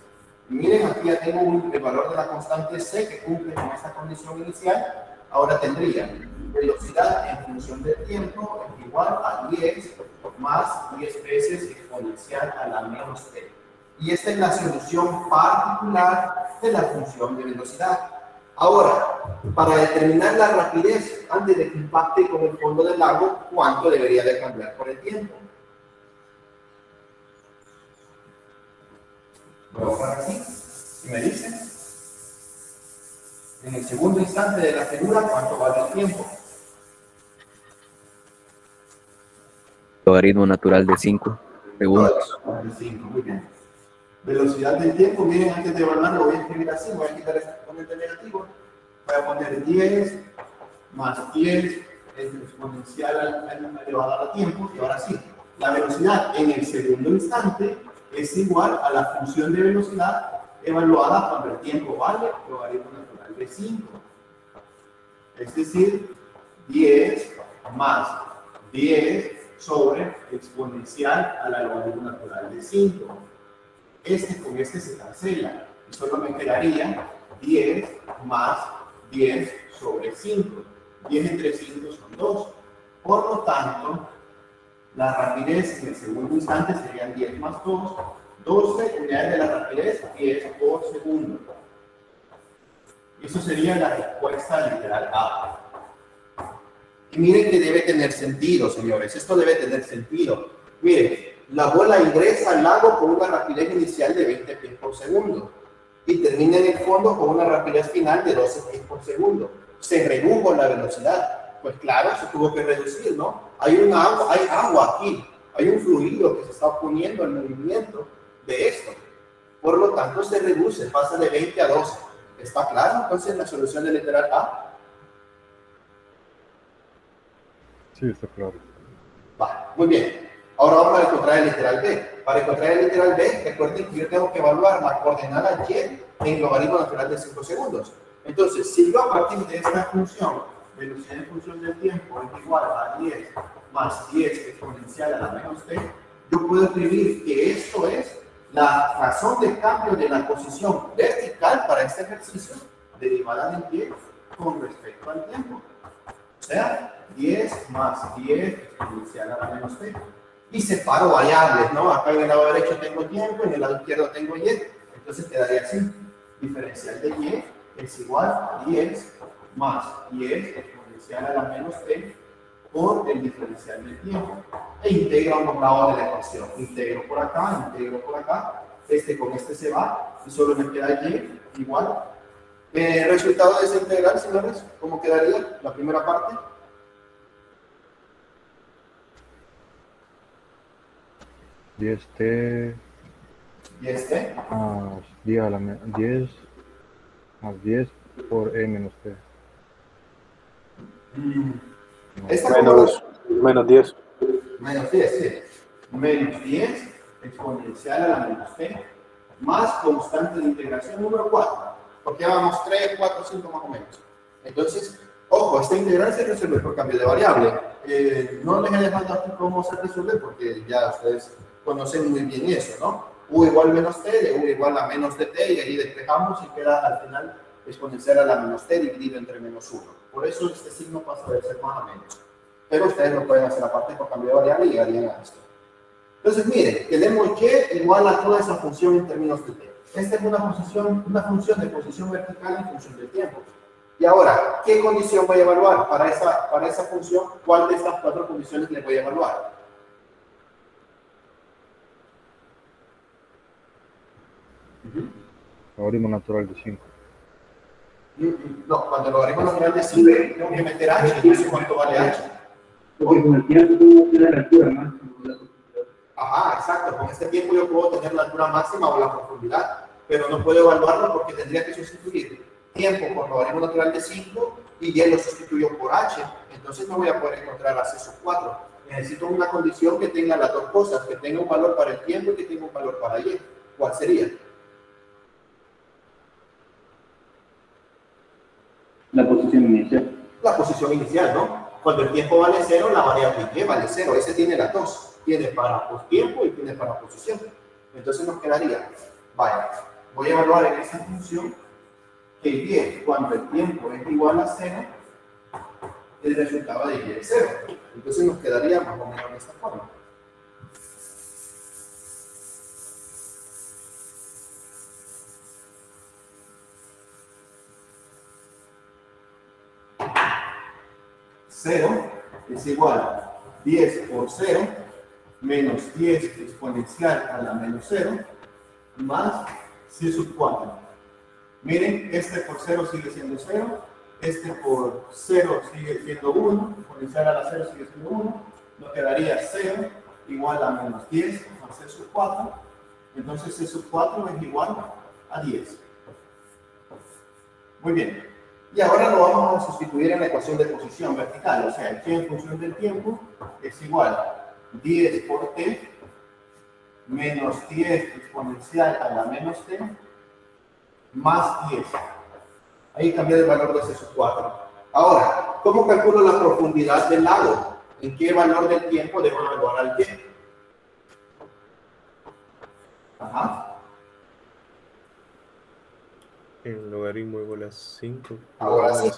Y miren, aquí ya tengo el valor de la constante c que cumple con esta condición inicial. Ahora tendría velocidad en función del tiempo es igual a 10 más 10 veces exponencial a la menos t. Y esta es la solución particular de la función de velocidad. Ahora, para determinar la rapidez antes de que impacte con el fondo del lago, ¿cuánto debería de cambiar por el tiempo? Voy a borrar aquí. ¿Y me dicen? En el segundo instante de la figura, ¿cuánto vale el tiempo? Logaritmo natural de 5 segundos. Muy bien. Velocidad del tiempo, miren, antes de evaluar lo voy a escribir así, voy a quitar este exponente negativo. Voy a poner 10 más 10 es exponencial elevado a tiempo, y ahora sí, la velocidad en el segundo instante es igual a la función de velocidad evaluada cuando el tiempo vale logaritmo natural de 5. Es decir, 10 más 10 sobre exponencial a la logaritmo natural de 5. Este con este se cancela. Y solo me quedaría 10 más 10 sobre 5. 10 entre 5 son 2. Por lo tanto, la rapidez en el segundo instante serían 10 más 2. 12 unidades de la rapidez, 10 por segundo. Eso sería la respuesta literal A. Y miren que debe tener sentido, señores. Esto debe tener sentido. Miren, la bola ingresa al lago con una rapidez inicial de 20 pies por segundo y termina en el fondo con una rapidez final de 12 pies por segundo. Se redujo la velocidad. Pues claro, se tuvo que reducir, ¿no? Hay agua aquí, hay un fluido que se está oponiendo al movimiento de esto. Por lo tanto, se reduce, pasa de 20 a 12. ¿Está claro? Entonces, la solución del literal A. Sí, está claro. Va, muy bien. Ahora vamos a encontrar el literal b. Para encontrar el literal b, recuerden que yo tengo que evaluar la coordenada y en logaritmo natural de 5 segundos. Entonces, si yo a partir de esta función, velocidad en función del tiempo es igual a 10 más 10 exponencial a la menos t, yo puedo escribir que esto es la razón de cambio de la posición vertical para este ejercicio derivada del 10 con respecto al tiempo. O sea, 10 más 10 exponencial a la menos t. Y separo variables, ¿no? Acá en el lado derecho tengo tiempo, en el lado izquierdo tengo y. Entonces quedaría así. Diferencial de y es igual a 10 más 10 exponencial a la menos t por el diferencial del tiempo. E integro ambos lados de la ecuación. Integro por acá, este con este se va y solo me queda y igual. Resultado de esa integral, señores, ¿cómo quedaría la primera parte? Y este más 10 a la 10 más 10 por e menos t. Menos 10. Menos 10, sí. Menos 10 exponencial a la menos t más constante de integración número 4. Porque vamos 3, 4, 5 más o menos. Entonces, ojo, esta integral se resuelve por cambio de variable. No les he dejado aquí cómo se resuelve porque ya ustedes conocen muy bien eso, ¿no? U igual menos t, de u igual a menos de t, y ahí despejamos y queda al final exponencial a la menos t dividido entre menos 1. Por eso este signo pasa de ser más a menos. Pero ustedes lo pueden hacer aparte por cambio de variable y llegarían a esto. Entonces, miren, tenemos y igual a toda esa función en términos de t. Esta es una función de posición vertical en función del tiempo. Y ahora, ¿qué condición voy a evaluar para esa función? ¿Cuál de estas 4 condiciones le voy a evaluar? Logaritmo natural de 5. No, cuando el logaritmo natural de 5 tengo que meter h, entonces ¿cuánto vale h? Porque con el tiempo tengo que la altura máxima. Ajá, exacto. Con este tiempo yo puedo tener la altura máxima o la profundidad, pero no puedo evaluarlo porque tendría que sustituir tiempo por logaritmo natural de 5 y y lo sustituyo por h. Entonces no voy a poder encontrar a C sub 4. Necesito una condición que tenga las dos cosas, que tenga un valor para el tiempo y que tenga un valor para y. ¿Cuál sería? La posición inicial. La posición inicial, ¿no? Cuando el tiempo vale 0, la variable y vale 0. Ese tiene las dos. Tiene para tiempo y tiene para posición. Entonces nos quedaría, vaya, voy a evaluar en esa función que y cuando el tiempo es igual a 0, el resultado de y es 0. Entonces nos quedaría más o menos de esta forma. Cero es igual a 10 por 0 menos 10 exponencial a la menos 0 más C sub 4. Miren, este por 0 sigue siendo 0, este por 0 sigue siendo 1, exponencial a la 0 sigue siendo 1, nos quedaría 0 igual a menos 10 más C sub 4, entonces C sub 4 es igual a 10. Muy bien. Y ahora lo vamos a sustituir en la ecuación de posición vertical, o sea, el en función del tiempo es igual a 10 por t menos 10 exponencial a la menos t más 10. Ahí cambia el valor de C sub 4. Ahora, ¿cómo calculo la profundidad del lago? ¿En qué valor del tiempo debo evaluar al y? Ajá. El logaritmo igual a 5. Ahora sí.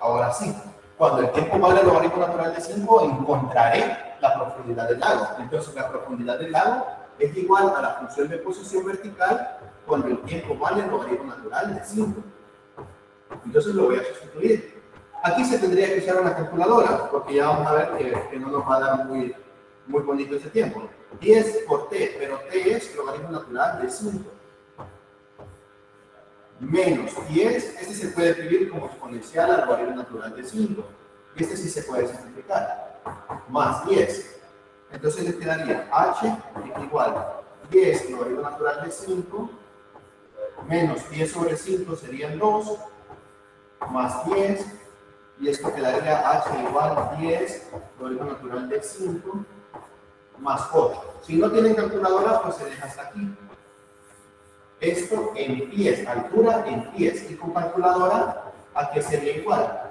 Ahora sí. Cuando el tiempo vale el logaritmo natural de 5, encontraré la profundidad del lago. Entonces, la profundidad del lago es igual a la función de posición vertical cuando el tiempo vale el logaritmo natural de 5. Entonces, lo voy a sustituir. Aquí se tendría que usar una calculadora, porque ya vamos a ver que no nos va a dar muy bonito ese tiempo. 10 por t, pero t es logaritmo natural de 5. Menos 10, este se puede escribir como exponencial al logaritmo natural de 5. Este sí se puede simplificar. Más 10. Entonces les quedaría h es igual a 10 logaritmo natural de 5 menos 10 sobre 5 serían 2 más 10 y esto quedaría h igual a 10 logaritmo natural de 5 más J. Si no tienen calculadora, pues se deja hasta aquí. Esto en pies, altura en pies. Y con calculadora, ¿a qué sería igual?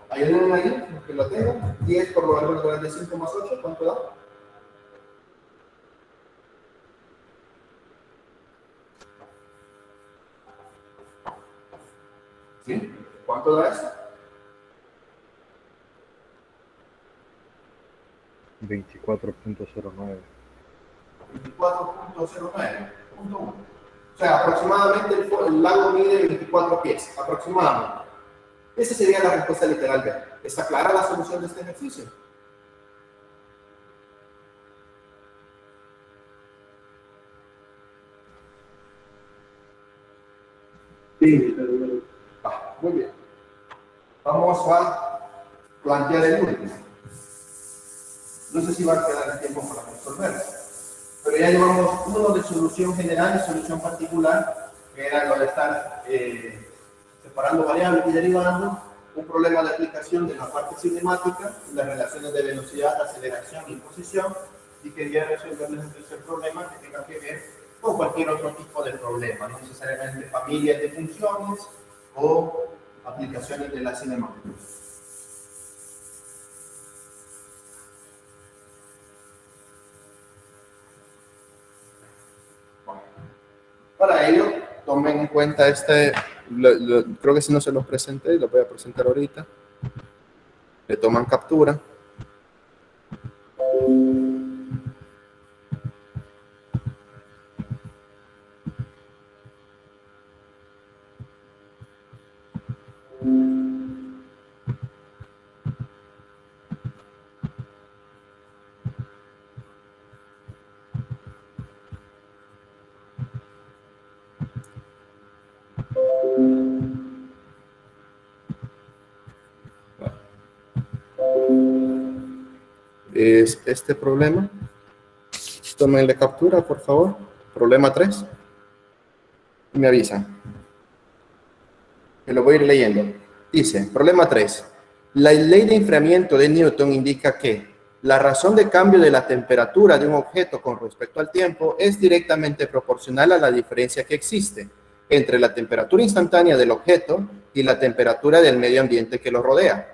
Ayúdenme ahí, los que lo tengan. 10 por lo largo de 5 más 8, ¿cuánto da? ¿Sí? ¿Cuánto da eso? 24.09. 24.09. O sea, aproximadamente el lago mide 24 pies, aproximadamente. Esa sería la respuesta literal B. ¿Está clara la solución de este ejercicio? Sí. Muy bien. Vamos a plantear el último. No sé si va a quedar el tiempo para resolverlo. Pero ya llevamos uno de solución general y solución particular, que era lo de estar separando variables y derivando, un problema de aplicación de la parte cinemática, las relaciones de velocidad, aceleración y posición, y quería resolverles el tercer problema que tenga que ver con cualquier otro tipo de problema, no necesariamente familias de funciones o aplicaciones de la cinemática. Para ello, tomen en cuenta creo que si no se los presenté, lo voy a presentar ahorita. Le toman captura. Es este problema. Tómenle captura, por favor. Problema 3. Y me avisan. Que lo voy a ir leyendo. Dice, problema 3. La ley de enfriamiento de Newton indica que la razón de cambio de la temperatura de un objeto con respecto al tiempo es directamente proporcional a la diferencia que existe entre la temperatura instantánea del objeto y la temperatura del medio ambiente que lo rodea.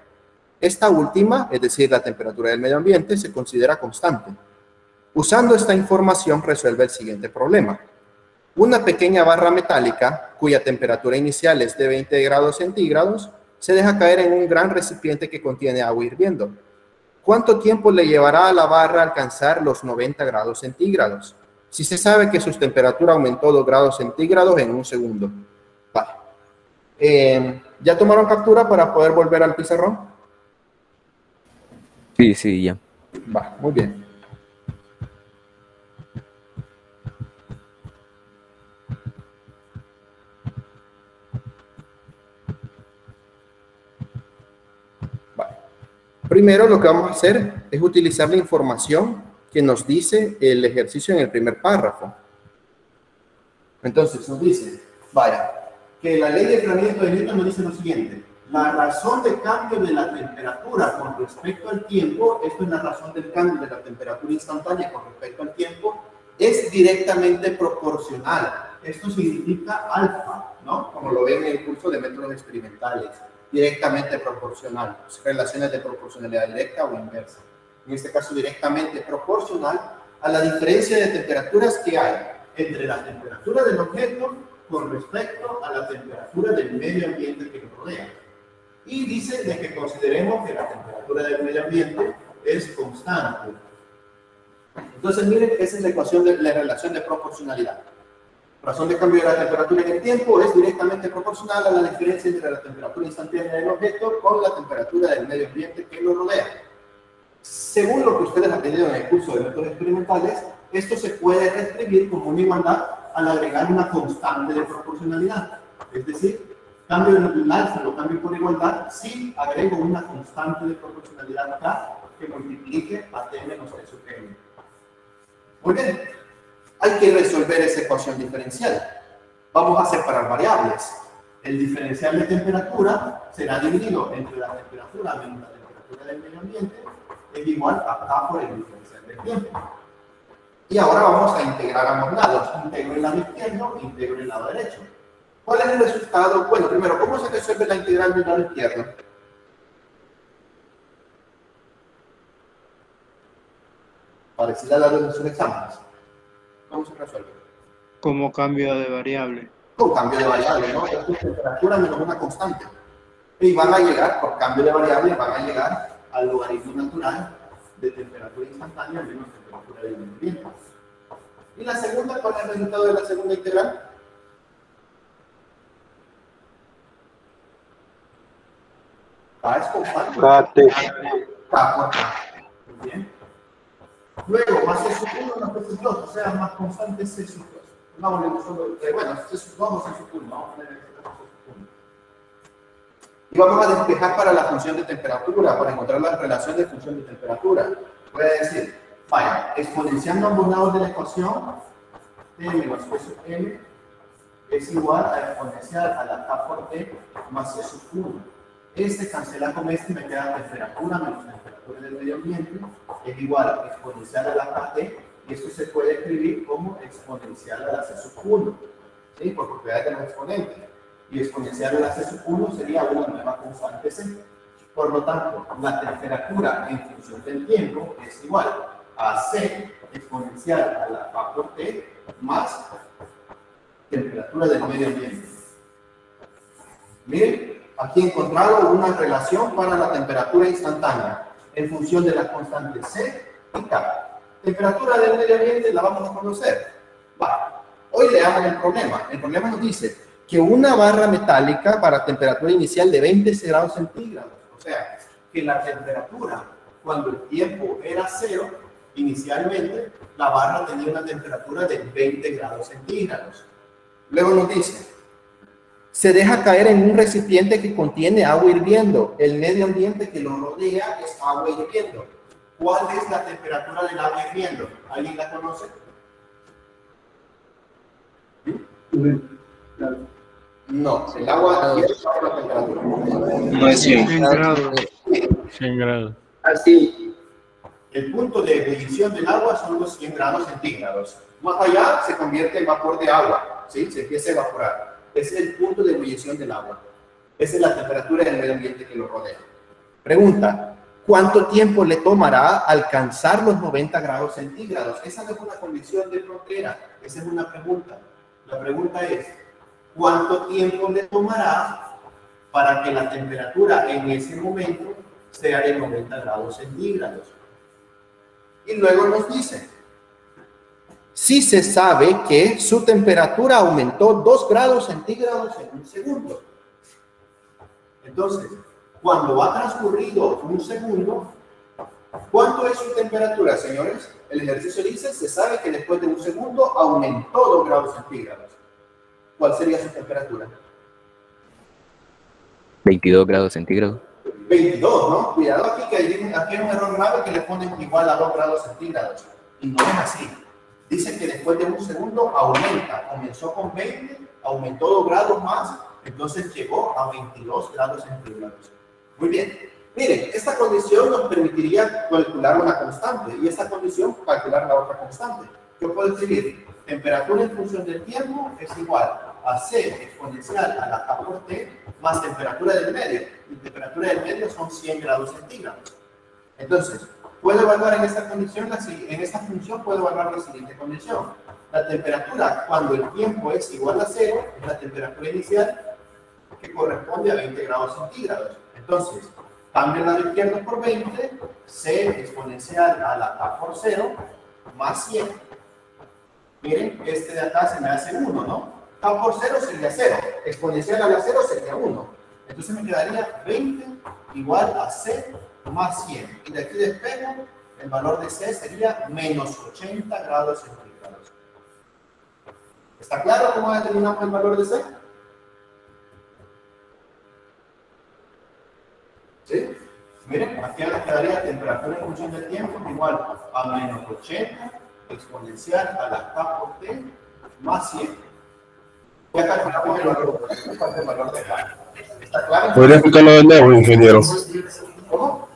Esta última, es decir, la temperatura del medio ambiente, se considera constante. Usando esta información, resuelve el siguiente problema. Una pequeña barra metálica, cuya temperatura inicial es de 20 grados centígrados, se deja caer en un gran recipiente que contiene agua hirviendo. ¿Cuánto tiempo le llevará a la barra alcanzar los 90 grados centígrados? Si se sabe que su temperatura aumentó 2 grados centígrados en un segundo. Vale. ¿Ya tomaron captura para poder volver al pizarrón? Sí, ya. Va, muy bien. Vale. Primero lo que vamos a hacer es utilizar la información que nos dice el ejercicio en el primer párrafo. Entonces nos dice, vaya, que la ley de enfriamiento de Newton nos dice lo siguiente. La razón de cambio de la temperatura con respecto al tiempo, esto es la razón del cambio de la temperatura instantánea con respecto al tiempo, es directamente proporcional. Esto significa alfa, ¿no? Como lo ven en el curso de métodos experimentales. Directamente proporcional. Relaciones de proporcionalidad directa o inversa. En este caso, directamente proporcional a la diferencia de temperaturas que hay entre la temperatura del objeto con respecto a la temperatura del medio ambiente que lo rodea. Y dice de que consideremos que la temperatura del medio ambiente es constante. Entonces, miren, esa es la ecuación de la relación de proporcionalidad. La razón de cambio de la temperatura en el tiempo es directamente proporcional a la diferencia entre la temperatura instantánea del objeto con la temperatura del medio ambiente que lo rodea. Según lo que ustedes han tenido en el curso de métodos experimentales, esto se puede reescribir como una igualdad al agregar una constante de proporcionalidad. Es decir, cambio el alfa, lo cambio por igualdad, si agrego una constante de proporcionalidad acá que multiplique a t menos t sub n. Muy bien, hay que resolver esa ecuación diferencial. Vamos a separar variables. El diferencial de temperatura será dividido entre la temperatura menos la temperatura del medio ambiente es igual a K por el diferencial del tiempo. Y ahora vamos a integrar ambos lados. Integro el lado izquierdo, integro el lado derecho. ¿Cuál es el resultado? Bueno, primero, ¿cómo se resuelve la integral del lado izquierdo? Parecida a la de los exámenes. ¿Cómo se resuelve? Como cambio de variable. Con cambio de variable, ¿no? Es temperatura menos una constante. Y van a llegar, por cambio de variable, van a llegar al logaritmo natural de temperatura instantánea menos temperatura del viento. ¿Y la segunda? ¿Cuál es el resultado de la segunda integral? K es constante. K por K. Muy bien. Luego, más C sub 1 más C sub 2, o sea, más constante C sub 2. Bueno, C sub 2 o C sub 1, vamos a poner este caso C sub 1. Y vamos a despejar para la función de temperatura, para encontrar la relación de función de temperatura. Voy a decir, vaya, exponenciando ambos lados de la ecuación, T menos P sub M es igual a exponencial a la K por T más C sub 1. Este cancela con este y me queda temperatura menos temperatura del medio ambiente es igual a exponencial a la KT, y esto se puede escribir como exponencial a la C sub 1, ¿sí? Por propiedades de los exponentes. Y exponencial a la C sub 1 sería una nueva constante C. Por lo tanto, la temperatura en función del tiempo es igual a C exponencial a la K por T más temperatura del medio ambiente. Miren, aquí he encontrado una relación para la temperatura instantánea en función de las constantes C y K. Temperatura del medio ambiente la vamos a conocer. Vale. Hoy leamos el problema. El problema nos dice que una barra metálica para temperatura inicial de 20 grados centígrados, o sea, que la temperatura cuando el tiempo era 0, inicialmente la barra tenía una temperatura de 20 grados centígrados. Luego nos dice, se deja caer en un recipiente que contiene agua hirviendo. El medio ambiente que lo rodea es agua hirviendo. ¿Cuál es la temperatura del agua hirviendo? ¿Alguien la conoce? No, el agua hirviendo es la temperatura. No es 100 grados. 100 grados. Así. El punto de ebullición del agua son los 100 grados centígrados. Más allá se convierte en vapor de agua, ¿sí? Se empieza a evaporar. Ese es el punto de ebullición del agua. Esa es la temperatura del medio ambiente que lo rodea. Pregunta, ¿cuánto tiempo le tomará alcanzar los 90 grados centígrados? Esa no es una condición de frontera, esa es una pregunta. La pregunta es, ¿cuánto tiempo le tomará para que la temperatura en ese momento sea de 90 grados centígrados? Y luego nos dice, si se sabe que su temperatura aumentó 2 grados centígrados en un segundo. Entonces, cuando ha transcurrido un segundo, ¿cuánto es su temperatura, señores? El ejercicio dice, se sabe que después de un segundo aumentó 2 grados centígrados. ¿Cuál sería su temperatura? 22 grados centígrados. 22, ¿no? Cuidado aquí que aquí hay un error grave que le ponen igual a 2 grados centígrados. Y no es así. Dice que después de un segundo aumenta. Comenzó con 20, aumentó 2 grados más, entonces llegó a 22 grados centígrados. Muy bien. Miren, esta condición nos permitiría calcular una constante y esta condición calcular la otra constante. Yo puedo escribir temperatura en función del tiempo es igual a C exponencial a la K por T más temperatura del medio. Y temperatura del medio son 100 grados centígrados. Entonces, puedo evaluar en esta condición, en esta función puedo evaluar la siguiente condición. La temperatura cuando el tiempo es igual a 0 es la temperatura inicial que corresponde a 20 grados centígrados. Entonces, cambio el lado izquierdo por 20, C exponencial a la K por 0 más 100. Miren, este de acá se me hace 1, ¿no? K por 0 sería 0, exponencial a la 0 sería 1. Entonces me quedaría 20 igual a C más 100. Y de aquí despego, el valor de C sería menos 80 grados centígrados. ¿Está claro cómo determinamos el valor de C? ¿Sí? Miren, aquí ahora quedaría temperatura en función del tiempo igual a menos 80 exponencial a la K por T más 100. Ya calculamos el valor de K. ¿Está claro? ¿Podría explicarlo de nuevo, ingeniero? ¿Cómo?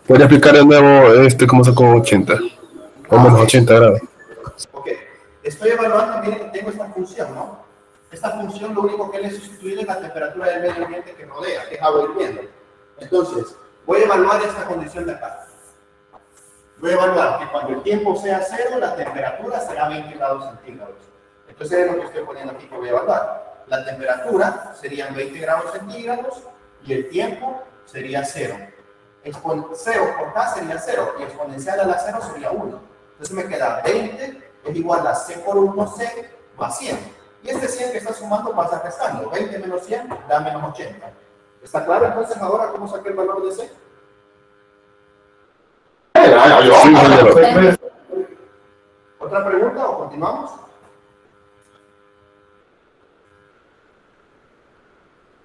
Voy a explicar de nuevo cómo sacó 80. O menos 80 grados. Ok. Estoy evaluando, miren, tengo esta función, ¿no? Esta función lo único que le he sustituido es la temperatura del medio ambiente que rodea, que es agua hirviendo. Entonces, voy a evaluar esta condición de acá. Voy a evaluar que cuando el tiempo sea 0, la temperatura será 20 grados centígrados. Entonces es lo que estoy poniendo aquí que voy a evaluar. La temperatura serían 20 grados centígrados y el tiempo sería 0. 0 por K sería 0 y exponencial a la 0 sería 1. Entonces me queda 20 es igual a C por 1C más 100. Y este 100 que está sumando pasa restando. 20 menos 100 da menos 80. ¿Está claro entonces ahora cómo saqué el valor de C? ¿Otra pregunta o continuamos?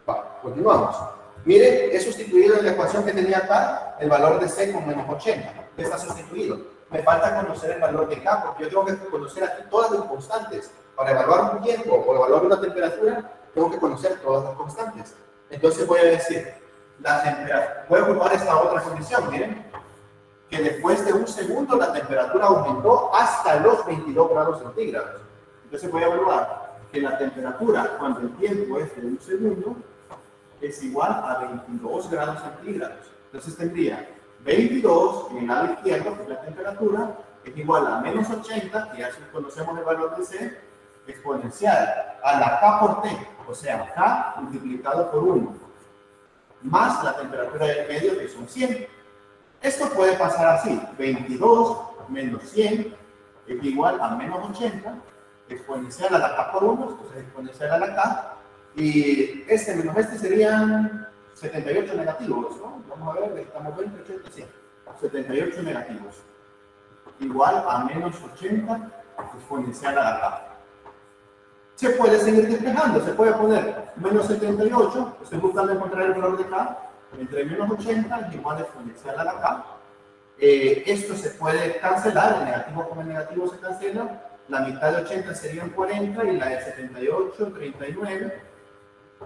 Va, continuamos. Mire, he sustituido en la ecuación que tenía acá el valor de C con menos 80. ¿Qué está sustituido? Me falta conocer el valor de K, porque yo tengo que conocer aquí todas las constantes. Para evaluar un tiempo o evaluar una temperatura, tengo que conocer todas las constantes. Entonces voy a decir, voy a ocupar esta otra condición, miren, que después de un segundo la temperatura aumentó hasta los 22 grados centígrados. Entonces voy a evaluar que la temperatura cuando el tiempo es de un segundo es igual a 22 grados centígrados. Entonces tendría 22 en el lado izquierdo, que es la temperatura, es igual a menos 80, que ya conocemos el valor de C, exponencial a la K por T, o sea, K multiplicado por 1, más la temperatura del medio, que son 100. Esto puede pasar así, 22 menos 100 es igual a menos 80, exponencial a la K por 1, entonces exponencial a la K, y este menos este serían 78 negativos, ¿no? Vamos a ver, estamos 20, 80, 100. 78 negativos. Igual a menos 80 exponencial a la K. Se puede seguir despejando, se puede poner menos 78, estoy buscando encontrar el valor de K, entre menos 80 y igual exponencial a la K. Esto se puede cancelar, el negativo con el negativo se cancela, la mitad de 80 serían 40 y la de 78, 39,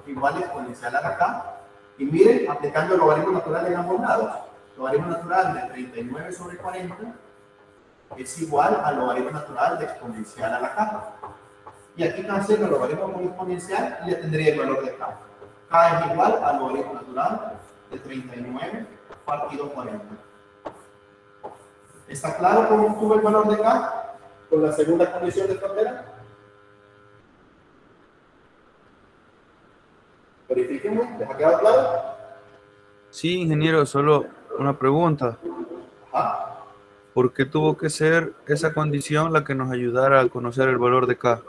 igual exponencial a la K. Y miren, aplicando el logaritmo natural en ambos lados. Logaritmo natural de 39 sobre 40 es igual al logaritmo natural de exponencial a la K. Y aquí cancelo el logaritmo con exponencial y ya tendría el valor de K. K es igual al logaritmo natural de 39 partido 40. ¿Está claro cómo obtuve el valor de K con la segunda condición de frontera? Verifiquemos, ¿les ha quedado claro? Sí, ingeniero, solo una pregunta. Ajá. ¿Por qué tuvo que ser esa condición la que nos ayudara a conocer el valor de K?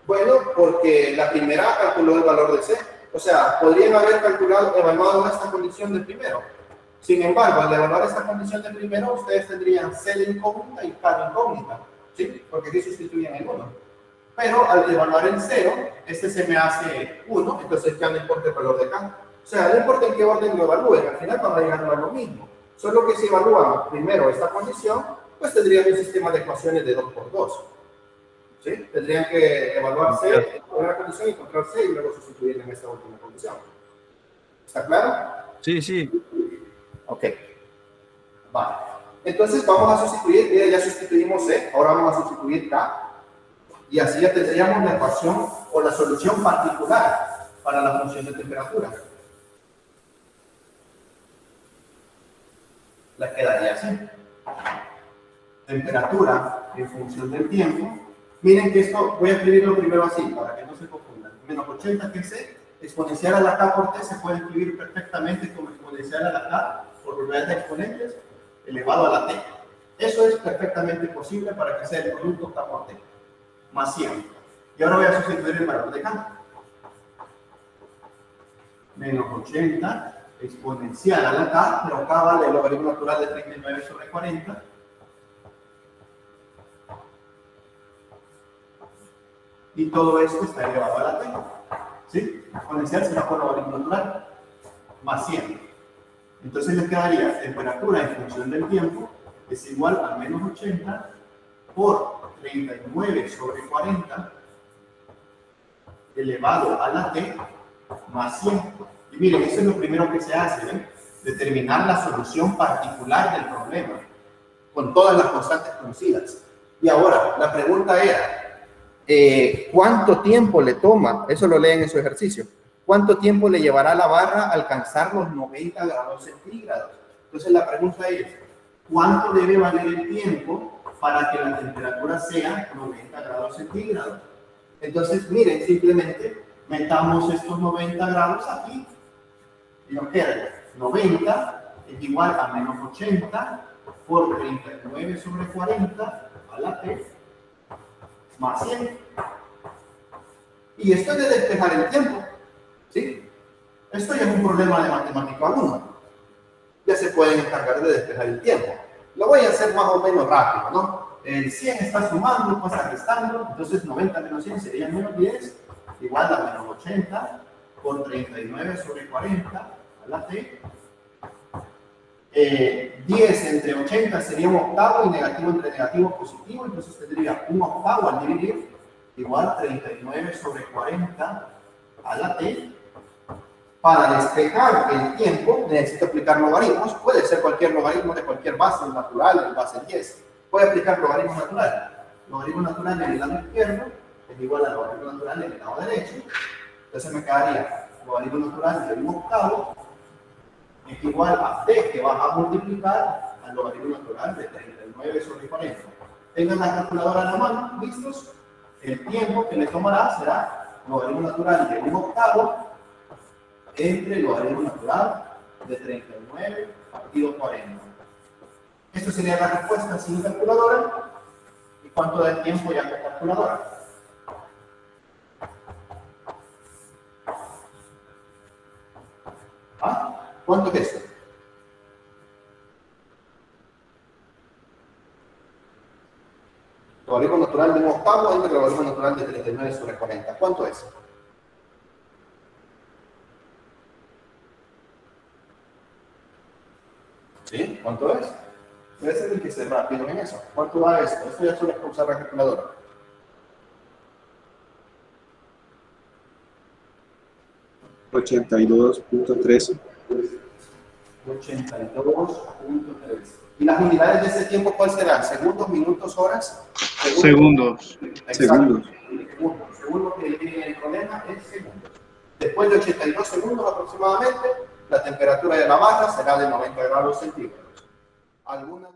Bueno, porque la primera calculó el valor de C. O sea, podrían haber evaluado esta condición de primero. Sin embargo, al evaluar esta condición de primero, ustedes tendrían C de incógnita y K de incógnita. ¿Sí? Porque aquí sustituyen el 1. Pero al evaluar el 0, este se me hace 1, entonces ya no importa el valor de K. O sea, no importa en qué orden lo evalúen, al final van a llegar a lo mismo. Solo que si evalúan primero esta condición, pues tendrían un sistema de ecuaciones de 2×2. ¿Sí? Tendrían que evaluar C en la primera condición, encontrar C y luego sustituir en esta última condición. ¿Está claro? Sí, sí. Ok. Vale. Entonces vamos a sustituir, ya sustituimos C, ahora vamos a sustituir K. Y así ya tendríamos la ecuación o la solución particular para la función de temperatura. La quedaría así. Temperatura en función del tiempo. Miren que esto, voy a escribirlo primero así, para que no se confundan. Menos 80 que C, exponencial a la K por T se puede escribir perfectamente como exponencial a la K por propiedades de exponentes elevado a la T. Eso es perfectamente posible para que sea el producto K por T. Más 100. Y ahora voy a sustituir el valor de K. Menos 80 exponencial a la K, pero K vale el logaritmo natural de 39 sobre 40. Y todo esto está elevado a la T. ¿Sí? Exponencial será por logaritmo natural. Más 100. Entonces les quedaría temperatura en función del tiempo es igual a menos 80 por 39 sobre 40 elevado a la T más 100. Y miren, eso es lo primero que se hace, ¿ven? determinar la solución particular del problema, con todas las constantes conocidas. Y ahora, la pregunta era, ¿cuánto tiempo le toma? Eso lo leen en su ejercicio. ¿Cuánto tiempo le llevará a la barra alcanzar los 90 grados centígrados? Entonces la pregunta es, ¿cuánto debe valer el tiempo para que la temperatura sea 90 grados centígrados? Entonces, miren, simplemente metamos estos 90 grados aquí y nos queda 90 es igual a menos 80 por 39 sobre 40 a la T más 100. Y esto es de despejar el tiempo, ¿sí? Esto ya es un problema de matemática 1. Ya se pueden encargar de despejar el tiempo. Lo voy a hacer más o menos rápido, ¿no? El 100 está sumando, pasa restando, entonces 90 menos 100 sería menos 10, igual a menos 80 por 39 sobre 40 a la T. 10 entre 80 sería un octavo y negativo entre negativo positivo, entonces tendría un octavo al dividir igual a 39 sobre 40 a la T. Para despejar el tiempo necesito aplicar logaritmos, puede ser cualquier logaritmo de cualquier base natural, el base 10. Voy a aplicar logaritmo natural. Logaritmo natural en el lado izquierdo es igual a logaritmo natural en el lado derecho. Entonces me quedaría logaritmo natural de un octavo es igual a t, que va a multiplicar al logaritmo natural de 39 sobre 40. Tengan la calculadora en la mano, ¿listos? El tiempo que le tomará será logaritmo natural de un octavo entre el logaritmo natural de 39 partido 40. Esto sería la respuesta sin calculadora. ¿Y cuánto da el tiempo ya con calculadora? ¿Ah? ¿Cuánto es esto? Logaritmo natural de un octavo entre el logaritmo natural de 39 sobre 40. ¿Cuánto es? ¿Sí? ¿Cuánto es? Debe ser el que se rápido en eso. ¿Cuánto da esto? Esto ya solo es para usar la calculadora. $82.13. 82.13. ¿Y las unidades de ese tiempo cuáles serán? ¿Segundos, minutos, horas? Segundos. Exacto. Segundo que viene el problema es segundos. Después de 82 segundos aproximadamente, la temperatura de la barra será de 90 grados centígrados. ¿Alguna